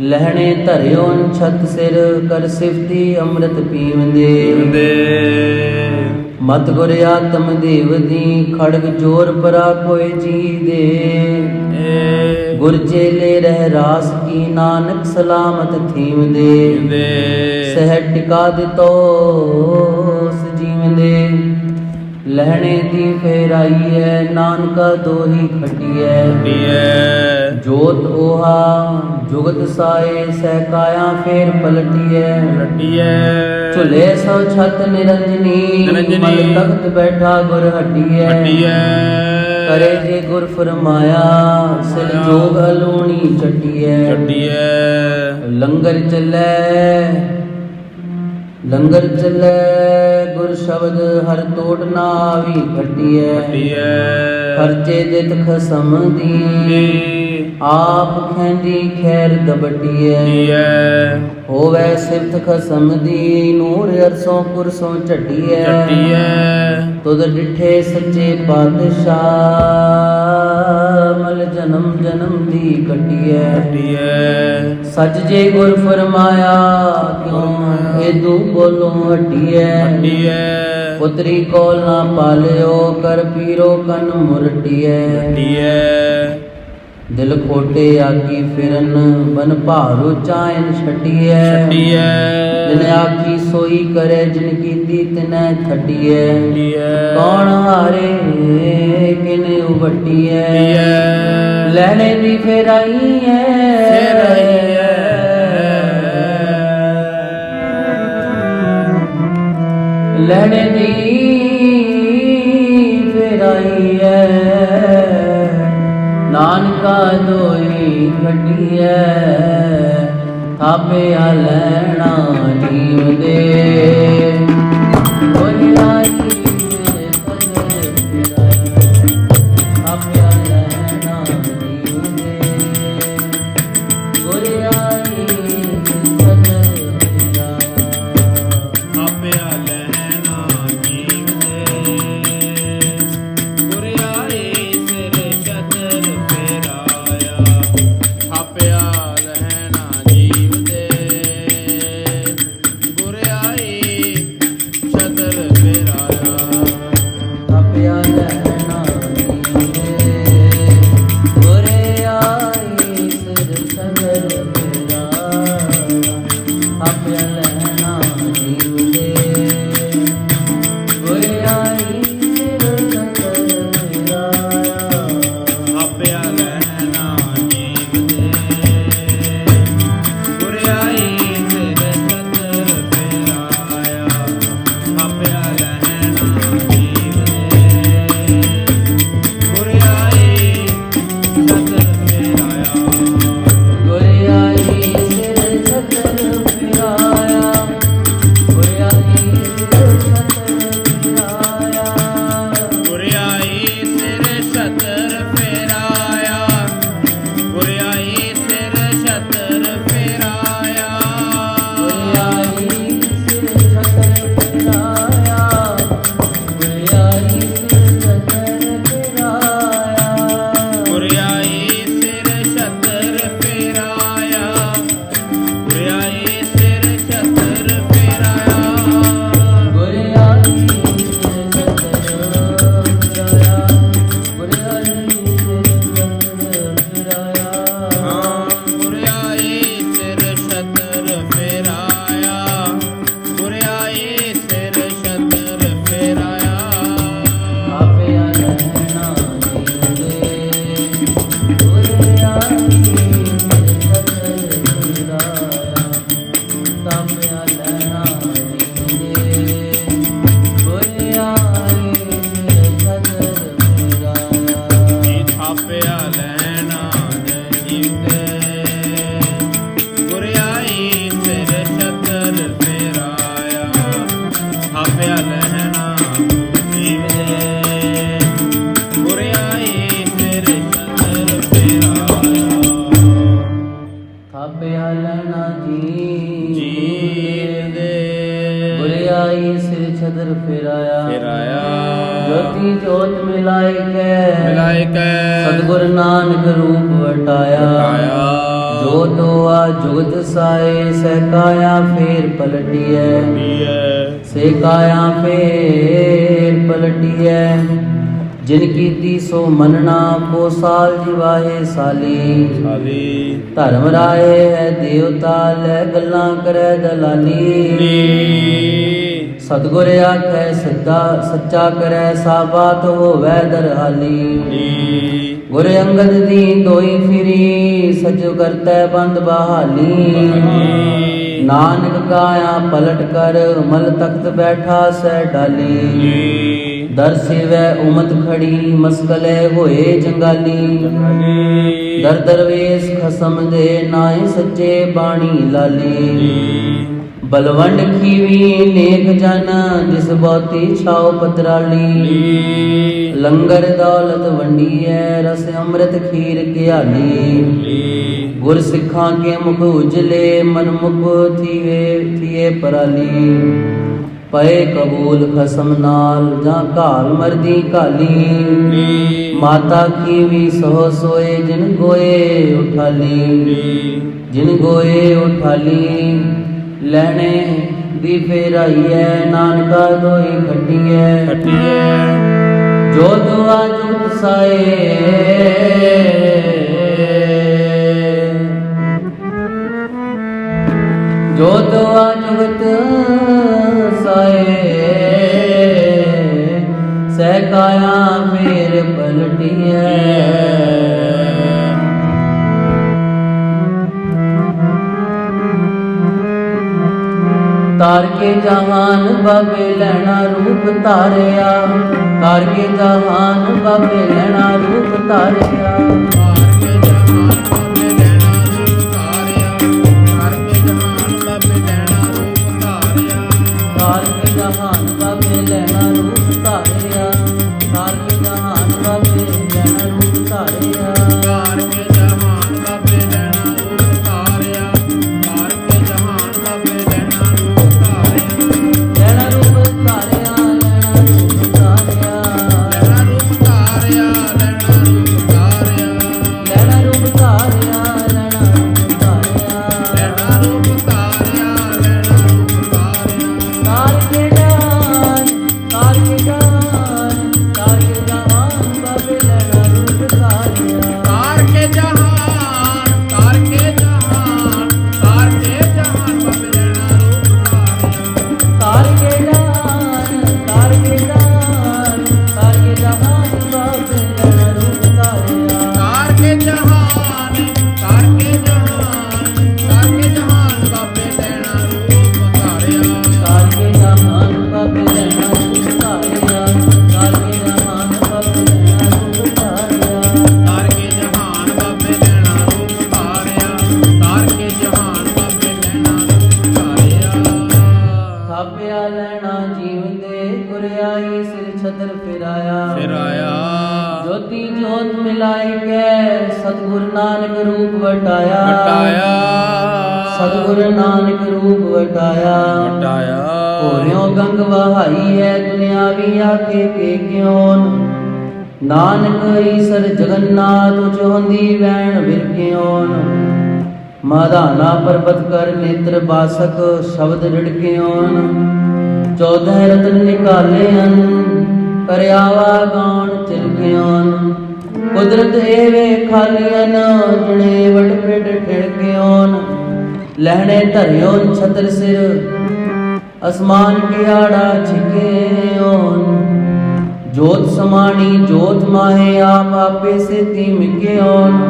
ਲਹਿਣੇ ਧਰਿਓ ਛਤ ਸਿਰ ਕਰ ਸਿਫਤੀ ਅੰਮ੍ਰਿਤ ਪੀਵੰਦੇ ਮਤ ਗੁਰ ਆਤਮ ਦੇਵ ਦੀ ਖੜਗ ਜੋਰ ਪਰਾ ਕੋਈ ਜੀ ਦੇ ਗੁਰ ਚੇਲੇ ਰਹਿ ਰਾਸ ਕੀ ਨਾਨਕ ਸਲਾਮਤ ਥੀਵੰਦੇ ਸਹਿ ਟਿਕਾ ਦਿੱਤੋ ਸਜੀਵੰਦੇ ਲਹਿਣੇ ਦੀ ਫੇਰਾਈ ਹੈ ਨਾਨਕਾ ਦੋਹੀ ਖਟੀਐ ਜੋਤ ਓਹਾ ਜੁਗਤ ਸਾਏ ਸਹਿ ਕਾਇਆ ਫੇਰ ਪਲਟੀਐ ਝੁਲੇ ਸੋ ਛਤ ਨਿਰੰਜਨੀ ਮਲ ਤਖਤ ਬੈਠਾ ਗੁਰ ਹਟੀਐ ਕਰੇ ਜੇ ਗੁਰ ਫਰਮਾਇਆ ਸਿਰ ਜੋਗ ਅਲੂਣੀ ਚਟੀਐ ਲੰਗਰ ਚੱਲੇ ਗੁਰ ਸ਼ਬਦ ਹਰ ਤੋੜ ਨਾ ਆਵੀ ਖਟੀਐ ਖਰਚੇ ਦਿੱਤ ਖਸਮ ਦੀ ਆਪ ਖੈਂਦੀ ਖੈਰ ਦਬਟੀਐ ਹੋਵੇ ਸਿਫਤ ਖਸਮ ਦੀ ਨੂਰ ਅਰਸੋਂ ਕੁਰਸੋਂ ਝਟੀਐ ਤੁਧ ਡਿਠੇ ਸੱਚੇ ਪਾਤਸ਼ਾਹ ਮਲ ਜਨਮ ਜਨਮ ਦੀ ਕਟੀਐ ਸੱਚ ਜੇ ਗੁਰ ਫਰਮਾਇਆ ਕਿਉ ਏਦੂ ਬੋਲੋਂ ਹਟੀਐ ਪੁੱਤਰੀ ਕੋਲ ਨਾ ਪਾਲਿਓ ਕਰ ਪੀਰੋ ਕੰਨ ਮੁਰਟੀਐ ਦਿਲ ਖੋਟੇ ਆਗੀ ਫਿਰਨ ਬਨ ਭਾਰੂ ਚਾਇਨ ਛਟੀਐ ਦਿਨ ਆਖੀ ਸੋਈ ਕਰੇ ਜਿਨ ਕੀਤੀ ਤਿਨੈ ਖਟੀਐ ਕੌਣ ਹਾਰੇ ਕਿਨੇ ਉਵਟੀਐ ਲੈਣੇ ਦੀ ਫੇਰਾਈ ਲੈਣੇ ਦੀ ਫੇਰਾਈ ਨਾਨਕਾ ਦੋਈ ਖਟੀਐ ਥਾਪਿਆ ਲੈਣਾ ਜੀਵ ਦੇ ਕੋਈ ਆਈ ਮੇਰੇ ਸਜੇ ਥਾਪਿਆ ਲੈਣਾ ਜੀਵ ਦੇ ਕੋਈ ਆਈ ਸਜੇ ਥਾਪਿਆ ਲੈਣਾ ਜੀਵ ਦੇ ਗੁਰ ਆਏ ਸਿਰ ਛਤਰ ਫੇਰਾਇਆ ਥਾਪਿਆ ਲੈਣਾ ਜੀਵ ਦੇ ਗੁਰ ਆਏ ਛਤਰ ਥਾਪਿਆ ਲੈਣਾ ਜੀਵ ਦੇ ਗੁਰਿਆਈ ਸਿਰ ਛਦਰ ਫਿਰਾਇਆ ਜੋਤੀ ਜੋਤ ਮਿਲਾਇ ਕੈ ਸਤਿਗੁਰ ਨਾਨਕ ਰੂਪ ਵਟਾਇਆ ਜੋ ਤੋਆ ਜੁਗਤ ਸਾਏ ਸਹਿਕਾਇਆ ਫੇਰ ਪਲਟੀਐ ਸਹਿਕਾਇਆ ਫੇਰ ਪਲਟੀਐ ਜਿਨ ਕੀਤੀ ਸੋ ਮੰਨਣਾ ਕੋ ਸਾਲ ਜਿਵਾਏ ਸਾਲੀ ਧਰਮ ਰਾਏ ਹੈ ਦੇਵਤਾ ਲੈ ਗੱਲਾਂ ਕਰੈ ਦਲਾਲੀ ਸਤਿਗੁਰ ਆਖੈ ਸੱਚਾ ਕਰੈ ਸਾ ਬਾਤ ਹੋਵੈ ਦਰਹਾਲੀ ਗੁਰ ਅੰਗਦ ਦੀ ਦੋਈ ਫਿਰੀ ਸਚੁ ਕਰਤੈ ਬੰਦ ਬਹਾਲੀ ਨਾਨਕ ਕਾਇਆ ਪਲਟ ਕਰ ਮਲ ਤਖਤ ਬੈਠਾ ਸਹਿ ਡਾਲੀ ਦਰ ਸੇਵੈ ਉਮਤ ਖੜੀ ਮਸਕਲੇ ਹੋਏ ਜੰਗਾਲੀ ਦਰ ਦਰਵੇਸ਼ ਖਸਮ ਦੇ ਨਾਏ ਸੱਚੇ ਬਾਣੀ ਲਾਲੀ ਬਲਵੰਡ ਖੀਵੀ ਨੇਕ ਜਨ ਜਿਸ ਬਹੁਤੀ ਛਾਉ ਪਤਰਾਲੀ ਲੰਗਰ ਦੌਲਤ ਵੰਡੀਐ ਰਸ ਅੰਮ੍ਰਿਤ ਖੀਰ ਘਿਆਲੀ ਗੁਰ ਸਿੱਖਾਂ ਕੇ ਮੁਖ ਉਜਲੇ ਮਨ ਮੁਖ ਥੀਏ ਪਰਾਲੀ ਪਏ ਕਬੂਲ ਖਸਮ ਨਾਲ ਜਾਂ ਘਾਲ ਮਰਦੀ ਘਾਲੀ ਮਾਤਾ ਖੀਵੀ ਸੋ ਸੋਏ ਜਿਨ ਗੋਏ ਉਠਾਲੀ ਲੈਣੇ ਦੀ ਫੇਰਾਈਐ ਨਾਨਕਾ ਦੋਈ ਖੱਟੀਐ ਜੋ ਦੁਆ ਜੁਗਤ ਸਾਏ ਜੋ ਦੁਆ ਜੁਗਤ ਸਾਏ ਸਹਿਕਾਇਆ ਫੇਰ ਪਲਟੀਐ ਤਾਰ ਕੇ ਜਹਾਨ ਬਾਬੇ ਲੈਣਾ ਰੂਪ ਧਾਰਿਆ ਤਾਰ ਕੇ ਜਹਾਨ ਬਾਬੇ ਲੈਣਾ ਰੂਪ ਧਾਰਿਆ ਤਾਰ ਕੇ ਜਹਾਨ ਬਾਬੇ ਲੈਣਾ ਰੂਪ ਧਾਰਿਆ ਤਾਰ ਕੇ ਜਹਾਨ ਬਾਬੇ ਲੈਣਾ ਰੂਪ ਧਾਰਿਆ ਤਾਰ ਕੇ ਜਹਾਨ ਬਾਬੇ ਲੈਣਾ ਰੂਪ ਧਾਰਿਆ ਤਾਰ ਕੇ ਜਹਾਨ ਬਾਬੇ ਲੈਣਾ ਰੂਪ ਧਾਰਿਆ ਲੈਣਾ ਰੂਪ ਧਾਰਿਆ ਲੈਣਾ ਰੂਪ ਧਾਰਿਆ ਲੈਣਾ ਰੂਪ ਧਾਰਿਆ ਲੈਣਾ ਰੂਪ ਧਾਰਿਆ ਲੈਣਾ ਰੂਪ ਧਾਰਿਆ ਲੈਣਾ ਰੂਪ ਧਾਰਿਆ ਲੈਣਾ ਰੂਪ ਧਾਰਿਆ ਤਾਰ ਕੇ ਜਹਾਨ ਬਾਬੇ ਲੈਣਾ ਰੂਪ ਧਾਰਿਆ ਤਾਰ ਕੇ ਜਹਾਨ ਤਾਰ ਕੇ ਜਹਾਨ ਤਾਰ ਕੇ ਜਹਾਨ ਬਾਬੇ ਲੈਣਾ ਰੂਪ ਧਾਰਿਆ ਤਾਰ ਕੇ ਜਹਾਨ ਬਾਬੇ ਲੈਣਾ ਰੂਪ ਧਾਰਿਆ ਤਾਰ ਕੇ ਜਹਾਨ ਤਾਰ ਕੇ ਜਹਾਨ ਤਾਰ ਕੇ ਜਹਾਨ ਬਾਬੇ ਲੈਣਾ ਰੂਪ ਧਾਰਿਆ ਤਾਰ ਕੇ ਜਹਾਨ ਬਾਬੇ ਲੈਣਾ ਰੂਪ ਧਾਰਿਆ ਤਾਰ ਕੇ ਜਹਾਨ ਬਾਬੇ ਲੈਣਾ ਰੂਪ ਧਾਰਿਆ ਤਾਰ ਕੇ ਜਹਾਨ ਬਾਬੇ ਲੈਣਾ ਰੂਪ ਧਾਰਿਆ ਤਾਰ ਕੇ ਜਹਾਨ ਬਾਬੇ ਲੈਣਾ ਰੂਪ ਧਾਰਿਆ ਥਾਪਿਆ ਲੈਣਾ ਜੀਵ ਦੇ ਗੁਰਿਆਈ ਸਿਰ ਛਦਰ ਫਿਰਾਇਆ ਜੋਤੀ ਜੋਤ ਮਿਲਾਈ ਕੈ ਸਤਿਗੁਰ ਨਾਨਕ ਰੂਪ ਵਟਾਇਆ ਸਤਿਗੁਰ ਨਾਨਕ ਰੂਪ ਵਟਾਇਆ ਹੋਰਿਓ ਗੰਗ ਵਹਾਈ ਹੈ ਦੁਨਿਆਵੀ ਆਖੇ ਕੇ ਕਿਉਨ ਨਾਨਕ ਈਸਰ ਜਗਨਨਾਥ ਉਚੋਂਦੀ ਵੈਣ ਵਿਰਕਿਓਨ ਮਾਧਾਨਾ ਪਰਬਤ ਕਰ ਨੇਤਰ ਬਾਸਕ ਸ਼ਬਦ ਰਿੜਕਿਓਨ 14 ਰਤਨ ਨਿਕਾਲੇ ਹਨ ਕਰਿਆਵਾ ਗਾਉਣ ਚਿਲਕਿਓਨ ਕੁਦਰਤ ਏਵੇ ਖਾਲੀਅਨ ਜੁਣੇ ਵਡ ਪਿੜ ਠਿੜਕਿਓਨ ਲਹਿਣੇ ਧਰਿਓਨ ਛਤਰ ਸਿਰ ਅਸਮਾਨ ਕੀ ਆੜਾ ਛਿਕਿਓਨ ਜੋਤ ਸਮਾਣੀ ਜੋਤ ਮਾਹੇ ਆਪ ਆਪੇ ਸੇਤੀ ਮਿਕਿਓਨ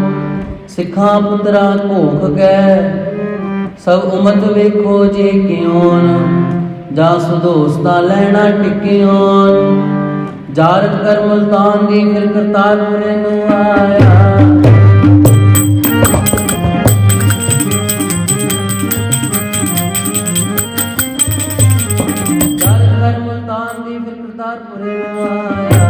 ਸਿੱਖਾਂ ਪੁੱਤਰਾ ਘੋਖ ਗੈ ਸਭ ਉਮਤ ਵੇਖੋ ਜੇ ਕਿਉਨ ਜਾਂ ਸੁਦੋਸਤਾ ਲੈਣਾ ਟਿਕਿਓਨ ਜਾਰਤ ਕਰ ਮੁਲਤਾਨ ਦੀ ਫਿਰ ਕਰਤਾਰਪੁਰੇ ਨੂੰ ਆਇਆ ਜਾਰਤ ਕਰ ਮੁਲਤਾਨ ਦੀ ਫਿਰ ਕਰਤਾਰਪੁਰੇ ਨੂੰ ਆਇਆ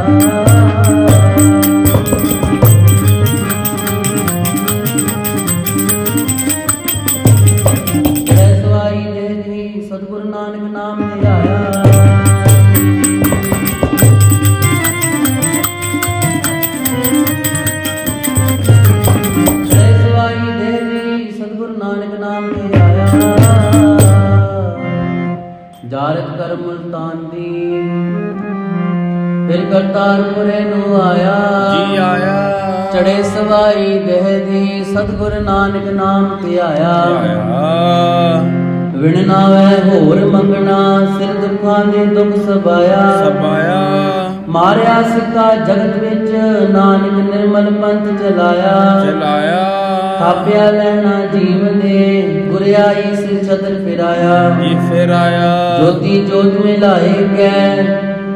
ਨਾਨਕ ਨਾਮ ਤੇ ਆਇਆ। ਜਾਰਤ ਕਰ ਮੁਲਤਾਨ ਦੀ ਫਿਰ ਕਰਤਾਰਪੁਰੇ ਨੂੰ ਆਇਆ। ਜੀ ਆਇਆ ਚੜੇ ਸਵਾਰੀ ਦੇਹ ਦੀ ਸਤਿਗੁਰ ਨਾਨਕ ਨਾਮ ਤੇ ਆਇਆ। ਵਿਣ ਨਾਵੈ ਹੋਰ ਮੰਗਣਾ ਸਿਰ ਦੁੱਖਾਂ ਦੇ ਦੁੱਖ ਸਬਾਇਆ। ਮਾਰਿਆ ਸਿੱਕਾ ਜਗਤ ਵਿੱਚ ਨਾਨਕ ਨਿਰਮਲ ਪੰਥ ਚਲਾਇਆ। ਥਾਪਿਆ ਲੈਣਾ ਜੀਵ ਦੇ ਗੁਰਿਆਈ ਸਿਰ ਛਤਰ ਫਿਰਾਇਆ। ਜੋਤੀ ਜੋਤ ਮਿਲਾਏ ਕੈ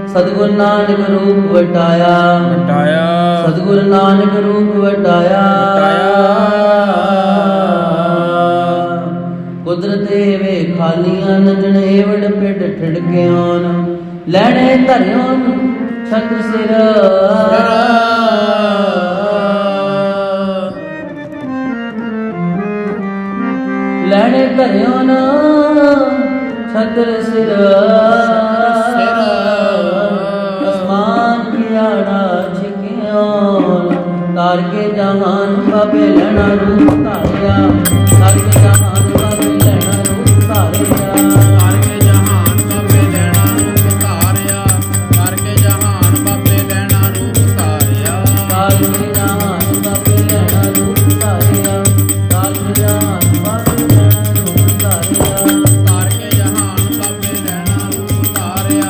ਸਤਿਗੁਰ ਨਾਨਕ ਰੂਪ ਵਟਾਇਆ। ਸਤਿਗੁਰ ਨਾਨਕ ਰੂਪ ਵਟਾਇਆ। ਕੁਦਰਤੇ ਵੇ ਖਾਲੀਆਂ ਨਜਣ ਏਵੜ ਪਿੱਡ ਠਿੜਕਿਆਨ ਲੈਣੇ ਧਰਿਓਨ ਛਤਰ ਸਿਰ। ਲੈਣੇ ਧਰਿਓਨ ਛਤਰ ਸਿਰ। ਅਸਮਾਨ ਕਿਆੜਾ ਛਿਕਿਓਨ ਤਾਰ ਕੇ ਜਹਾਨ ਬਾਬੇ ਲੈਣਾ ਰੂਪ ਧਾਰਿਆ। ਤਾਰ ਕੇ ਜਹਾਨ ਬਾਬੇ ਲੈਣਾ ਰੂਪ ਧਾਰਿਆ। ਕਰ ਕੇ ਜਹਾਨ ਬਾਬੇ ਲੈਣਾ ਰੂਪ ਧਾਰਿਆ। ਕਰ ਕੇ ਜਹਾਨ ਬਾਬੇ ਲੈਣਾ ਰੂਪ ਧਾਰਿਆ। ਤਾਰ ਕੇ ਜਹਾਨ ਬਾਬੇ ਲੈਣਾ ਰੂਪ ਧਾਰਿਆ। ਤਾਰ ਕੇ ਜਹਾਨ ਬਾਬੇ ਲੈਣਾ ਰੂਪ ਧਾਰਿਆ। ਕਰ ਕੇ ਜਹਾਨ ਬਾਬੇ ਲੈਣਾ ਰੂਪ ਧਾਰਿਆ।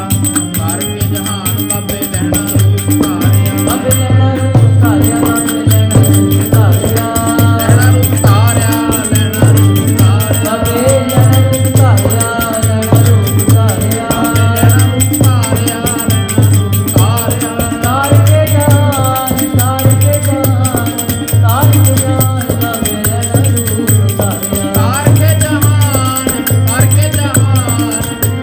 ਕਰ ਕੇ ਜਹਾਨ ਬਾਬੇ ਲੈਣਾ ਰੂਪ ਧਾਰਿਆ। ਬਾਬੇ ਲੈਣਾ ਰੂਪ ਧਾਰਿਆ। ਬਾਬੇ ਲੈਣਾ ਰੂਪ ਧਾਰਿਆ। ਲੈਣਾ ਰੂਪ ਧਾਰਿਆ। ਲੈਣਾ ਰੂਪ ਧਾਰਿਆ। ਬਾਬੇ ਲੈਣਾ ਰੂਪ ਧਾਰਿਆ। ਲੈਣਾ ਰੂਪ ਧਾਰਿਆ। ਲੈਣਾ ਰੂਪ ਧਾਰਿਆ। ਲੈਣਾ ਰੂਪ ਧਾਰਿਆ। ਤਾਰ ਕੇ ਜਹਾਨ ਤਾਰ ਕੇ ਜਹਾਨ ਤਾਰ ਕੇ ਜਹਾਨ ਬਾਬੇ ਲੈਣਾ ਰੂਪ ਧਾਰਿਆ। ਕਰ ਕੇ ਜਹਾਨ ਕਰ ਕੇ ਜਹਾਨ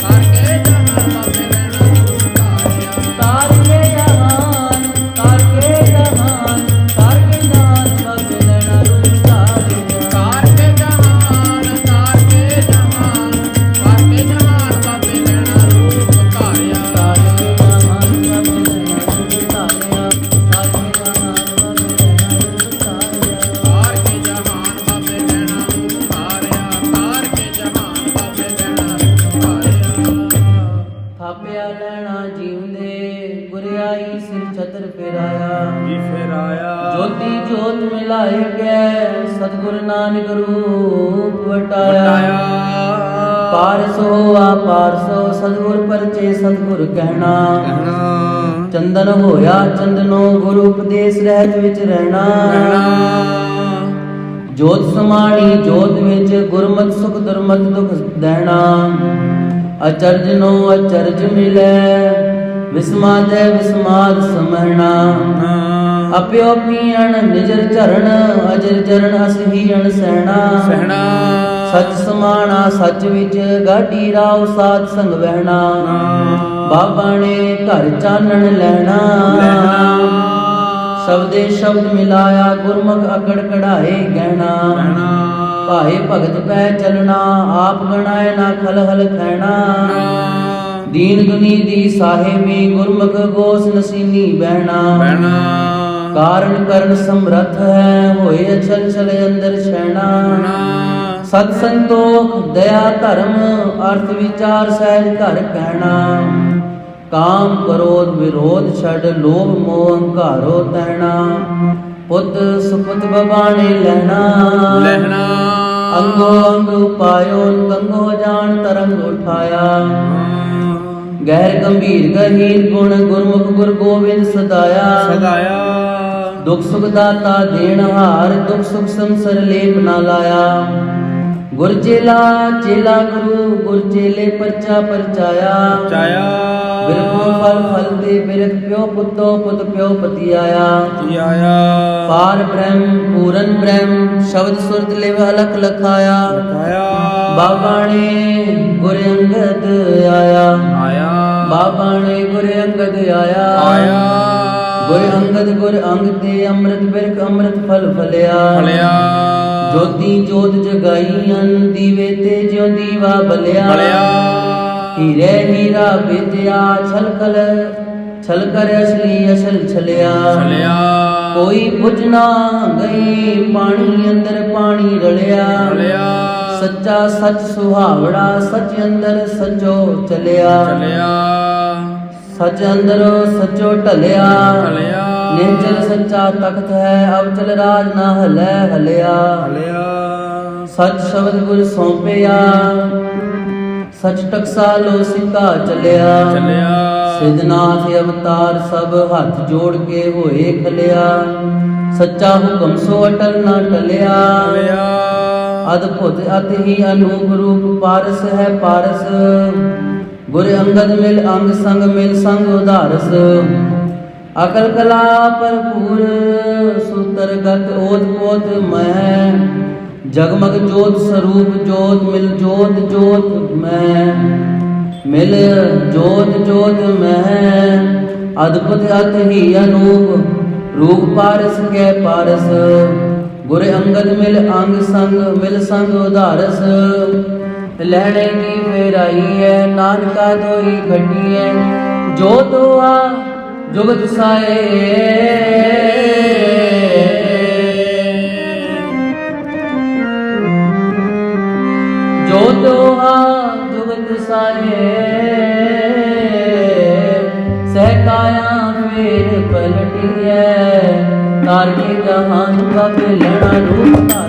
ਕਰ ਕੇ ਜਹਾਨ ਬਾਬੇ ਲੈਣਾ ਰੂਪ ਧਾਰਿਆ। ਤਾਰ ਕੇ ਜਹਾਨ ਤਾਰ ਕੇ ਜਹਾਨ ਤਾਰ ਕੇ ਜਹਾਨ ਬਾਬੇ ਲੈਣਾ ਰੂਪ ਧਾਰਿਆ। ਕਰ ਕੇ ਜਹਾਨ ਕਰ ਕੇ ਜਹਾਨ ਕਰ ਕੇ ਜਹਾਨ ਬਾਬੇ ਲੈਣਾ ਰੂਪ ਧਾਰਿਆ। ਤਾਰ ਕੇ ਜਹਾਨ ਬਾਬੇ ਲੈਣਾ ਰੂਪ ਧਾਰਿਆ। ਤਾਰ ਕੇ ਜਹਾਨ ਬਾਬੇ ਲੈਣਾ ਰੂਪ ਧਾਰਿਆ। ਤਾਰ ਕੇ ਜਹਾਨ ਬਾਬੇ ਲੈਣਾ ਰੂਪ ਧਾਰਿਆ। ਤਾਰ ਕੇ ਜਹਾਨ ਬਾਬੇ ਲੈਣਾ ਰੂਪ ਧਾਰਿਆ। ਥਾਪਿਆ ਲੈਣਾ ਜੀਵਦੇ ਗੁਰਿਆਈ ਸਿਰ ਛਤਰ ਫਿਰਾਇਆ। ਜੀ ਫਿਰ ਆਇਆ ਜੋਤੀ ਜੋਤ ਮਿਲਾਏ ਗਏ ਸਤਿਗੁਰ ਨਾਨਕ ਰੂਪ ਵਟਾਇਆ। ਪਾਰਸੋ ਆਪਾਰਸੋ ਸਤਿਗੁਰ ਪਰਚੇ ਸਤਿਗੁਰ ਕਹਿਣਾ। ਚੰਦਨ ਹੋਇਆ ਚੰਦਨੋ ਗੁਰੂ ਉਪਦੇਸ਼ ਰਹਿਤ ਵਿੱਚ ਰਹਿਣਾ। ਜੋਤ ਸਮਾਣੀ ਜੋਤ ਵਿੱਚ ਗੁਰਮਤਿ ਸੁਖ ਦੁਰਮਤਿ ਦੁਖ ਦੇਣਾ। ਅਚਰਜ ਨੋ ਅਚਰਜ ਮਿਲੈ ਵਿਸਮਾਦੈ ਵਿਸਮਾਦ ਸਮਹਿਣਾ। ਅਪਿਓ ਪੀਣ ਨਿਜਰ ਚਰਨ ਅਜਰ ਚਰਨ ਅਸਹੀਣ ਸਹਿਣਾ। ਸਚ ਸਮਾਣਾ ਸੱਚ ਵਿੱਚ ਗਾਢੀ ਰਾਉ ਸਾਧ ਸੰਗ ਵਹਿਣਾ। ਬਾਬਾ ਨੇ ਘਰ ਚਾਨਣ ਲੈਣਾ। ਸ਼ਬਦੇ ਸ਼ਬਦ ਮਿਲਾਇਆ ਗੁਰਮੁਖ ਅਕੜ ਕਢਾਏ ਗਹਿਣਾ। ਭਾਏ ਭਗਤ ਪੈ ਚਲਣਾ ਆਪ ਗਣਾਏ ਨਾ ਖਲ ਹਲ ਖੈਣਾ। ਦੀਨ ਦੁਨੀ ਦੀ ਸਾਹਿਬੀ ਗੁਰਮੁਖ ਗੋਸ ਨਸੀਨੀ ਬਹਿਣਾ। ਕਾਰਨ ਕਰਨ ਸਮਰੱਥ ਹੈ ਹੋਏ ਅਛਲ ਛਲ ਅੰਦਰ ਛੈਣਾ। ਸਤ ਸੰਤੋਖ ਦਇਆ ਧਰਮ ਅਰਥ ਵਿਚਾਰ ਸਹਿਜ ਘਰ ਕਹਿਣਾ। ਕਾਮ ਕ੍ਰੋਧ ਵਿਰੋਧ ਛੱਡ ਲੋਭ ਮੋਹ ਹੰਕਾਰੋ ਤੈਣਾ। ਪੁੱਤ ਸੁਪਤ ਬਬਾਣੇ ਲੈਣਾ। ਅੰਗੋ ਅੰਗ ਉਪਾਇਓ ਗੰਗੋ ਜਾਣ ਤਰੰਗ ਉਠਾਇਆ। ਗਹਿਰ ਗੰਭੀਰ ਗਹੀਰ ਗੁਣ ਗੁਰਮੁਖ ਗੁਰ ਗੋਬਿੰਦ ਸਦਾਇਆ। ਦੁਖ ਸੁਖ ਦਾਤਾ ਦੇਣ ਹਾਰ ਦੁਖ ਸੁਖ ਸੰਸਰ ਲੇਪ ਨਾ ਲਾਇਆ। ਗੁਰ ਚੇਲਾ ਚੇਲਾ ਗੁਰੂ ਗੁਰ ਚੇਲੇ ਪਰਚਾ ਪਰਚਾਇਆ। ਬਿਰਖੋ ਫਲ ਫਲ ਤੇ ਬਿਰਖ ਪਿਓ ਪੁੱਤੋ ਪੁੱਤ ਪਿਓ ਪਤੀ ਆਇਆ। ਪਾਰ ਬ੍ਰਹਮ ਪੂਰਨ ਬ੍ਰਹਮ ਸ਼ਬਦ ਸੁਰਤ ਲਿਵ ਅਲਖ ਲਖਾਇਆ। ਬਾਬਾ ਨੇ ਗੁਰ ਅੰਗਦ ਆਇਆ। ਬਾਬਾ ਨੇ ਗੁਰ ਅੰਗਦ ਆਇਆ। ਗੁਰ ਅੰਗਦ ਗੁਰ ਅੰਗ ਤੇ ਅੰਮ੍ਰਿਤ ਬਿਰਖ ਅੰਮ੍ਰਿਤ ਫਲ ਫਲਿਆ। ਜੋਤੀ ਜੋਤ ਜਗਾਈਆਂ ਦੀਵੇ ਤੇ ਜਿਉ ਦੀਵਾ ਬਲਿਆ। ਹੀਰੇ ਹੀਰਾ ਵਿਦਿਆ ਛਲਕਲ ਛਲ ਕਰ ਅਸਲੀ ਅਸਲ ਛਲਿਆ। ਕੋਈ ਬੁਝ ਨਾ ਗਈ ਪਾਣੀ ਅੰਦਰ ਪਾਣੀ ਰਲਿਆ। ਸੱਚਾ ਸੱਚ ਸੁਹਾਵੜਾ ਸੱਚ ਅੰਦਰ ਸੱਚੋ ਚਲਿਆ ਚਲਿਆ ਸੱਚ ਅੰਦਰ ਸੱਚੋ ਢਲਿਆ ਢਲਿਆ ਨਿਹਚਲ ਸੱਚਾ ਤਖਤ ਹੈ ਅਵਚਲ ਰਾਜ ਨਾ ਹਲੇ ਹਲਿਆ ਹਲਿਆ ਸੱਚ ਸ਼ਬਦ ਗੁਰ ਸੌਂਪਿਆ ਸੱਚ ਟਕਸਾਲੋ ਸਿੱਕਾ ਚਲਿਆ ਚਲਿਆ ਸਿਧਨਾਥ ਅਵਤਾਰ ਸਭ ਹੱਥ ਜੋੜ ਕੇ ਹੋਏ ਖਲਿਆ ਸੱਚਾ ਹੁਕਮ ਸੋ ਅਟਲ ਨਾ ਟਲਿਆ ਹਲਿਆ ਅਦਭੁਤ ਅਤਿ ਹੀ ਅਨੂਪ ਰੂਪ ਪਾਰਸ ਹੈ ਪਾਰਸ ਗੁਰ ਅੰਗਦ ਮਿਲ ਅੰਗ ਸੰਗ ਮਿਲ ਸੰਗ ਉਧਾਰਸ ਅਕਲ ਕਲਾ ਭਰਪੂਰ ਸੂਤਰ ਗਤ ਓਤ ਪੋਤ ਮਹਿ ਜਗਮਗ ਜੋਤ ਸਰੂਪ ਜੋਤ ਮਿਲ ਜੋਤ ਜੋਤ ਮੈਂ ਮਿਲ ਜੋਤ ਜੋਤ ਮੈਂ ਅਦਭੁਤ ਅਤਿ ਹੀ ਅਨੂਪ ਰੂਪ ਪਾਰਸ ਕੈ ਪਾਰਸ ਗੁਰ ਅੰਗਦ ਮਿਲ ਅੰਗ ਸੰਗ ਮਿਲ ਸੰਗ ਉਧਾਰਸ ਲੈਣੇ ਕੀ ਫੇਰਾਈ ਹੈ ਨਾਨਕਾ ਦੋਈ ਖੱਟੀ ਹੈ ਜੋ ਤੋਆ ਜੁਗਤ ਸਾਏ ਜੋ ਤੋਆ ਜੁਗਤ ਸਾਏ ਸਹਿ ਕਾਇਆ ਫੇਰ ਪਲਟੀਐ ਤਾਰ ਕੇ ਜਹਾਨ ਕਬ ਲੈਣਾ ਰੂਪ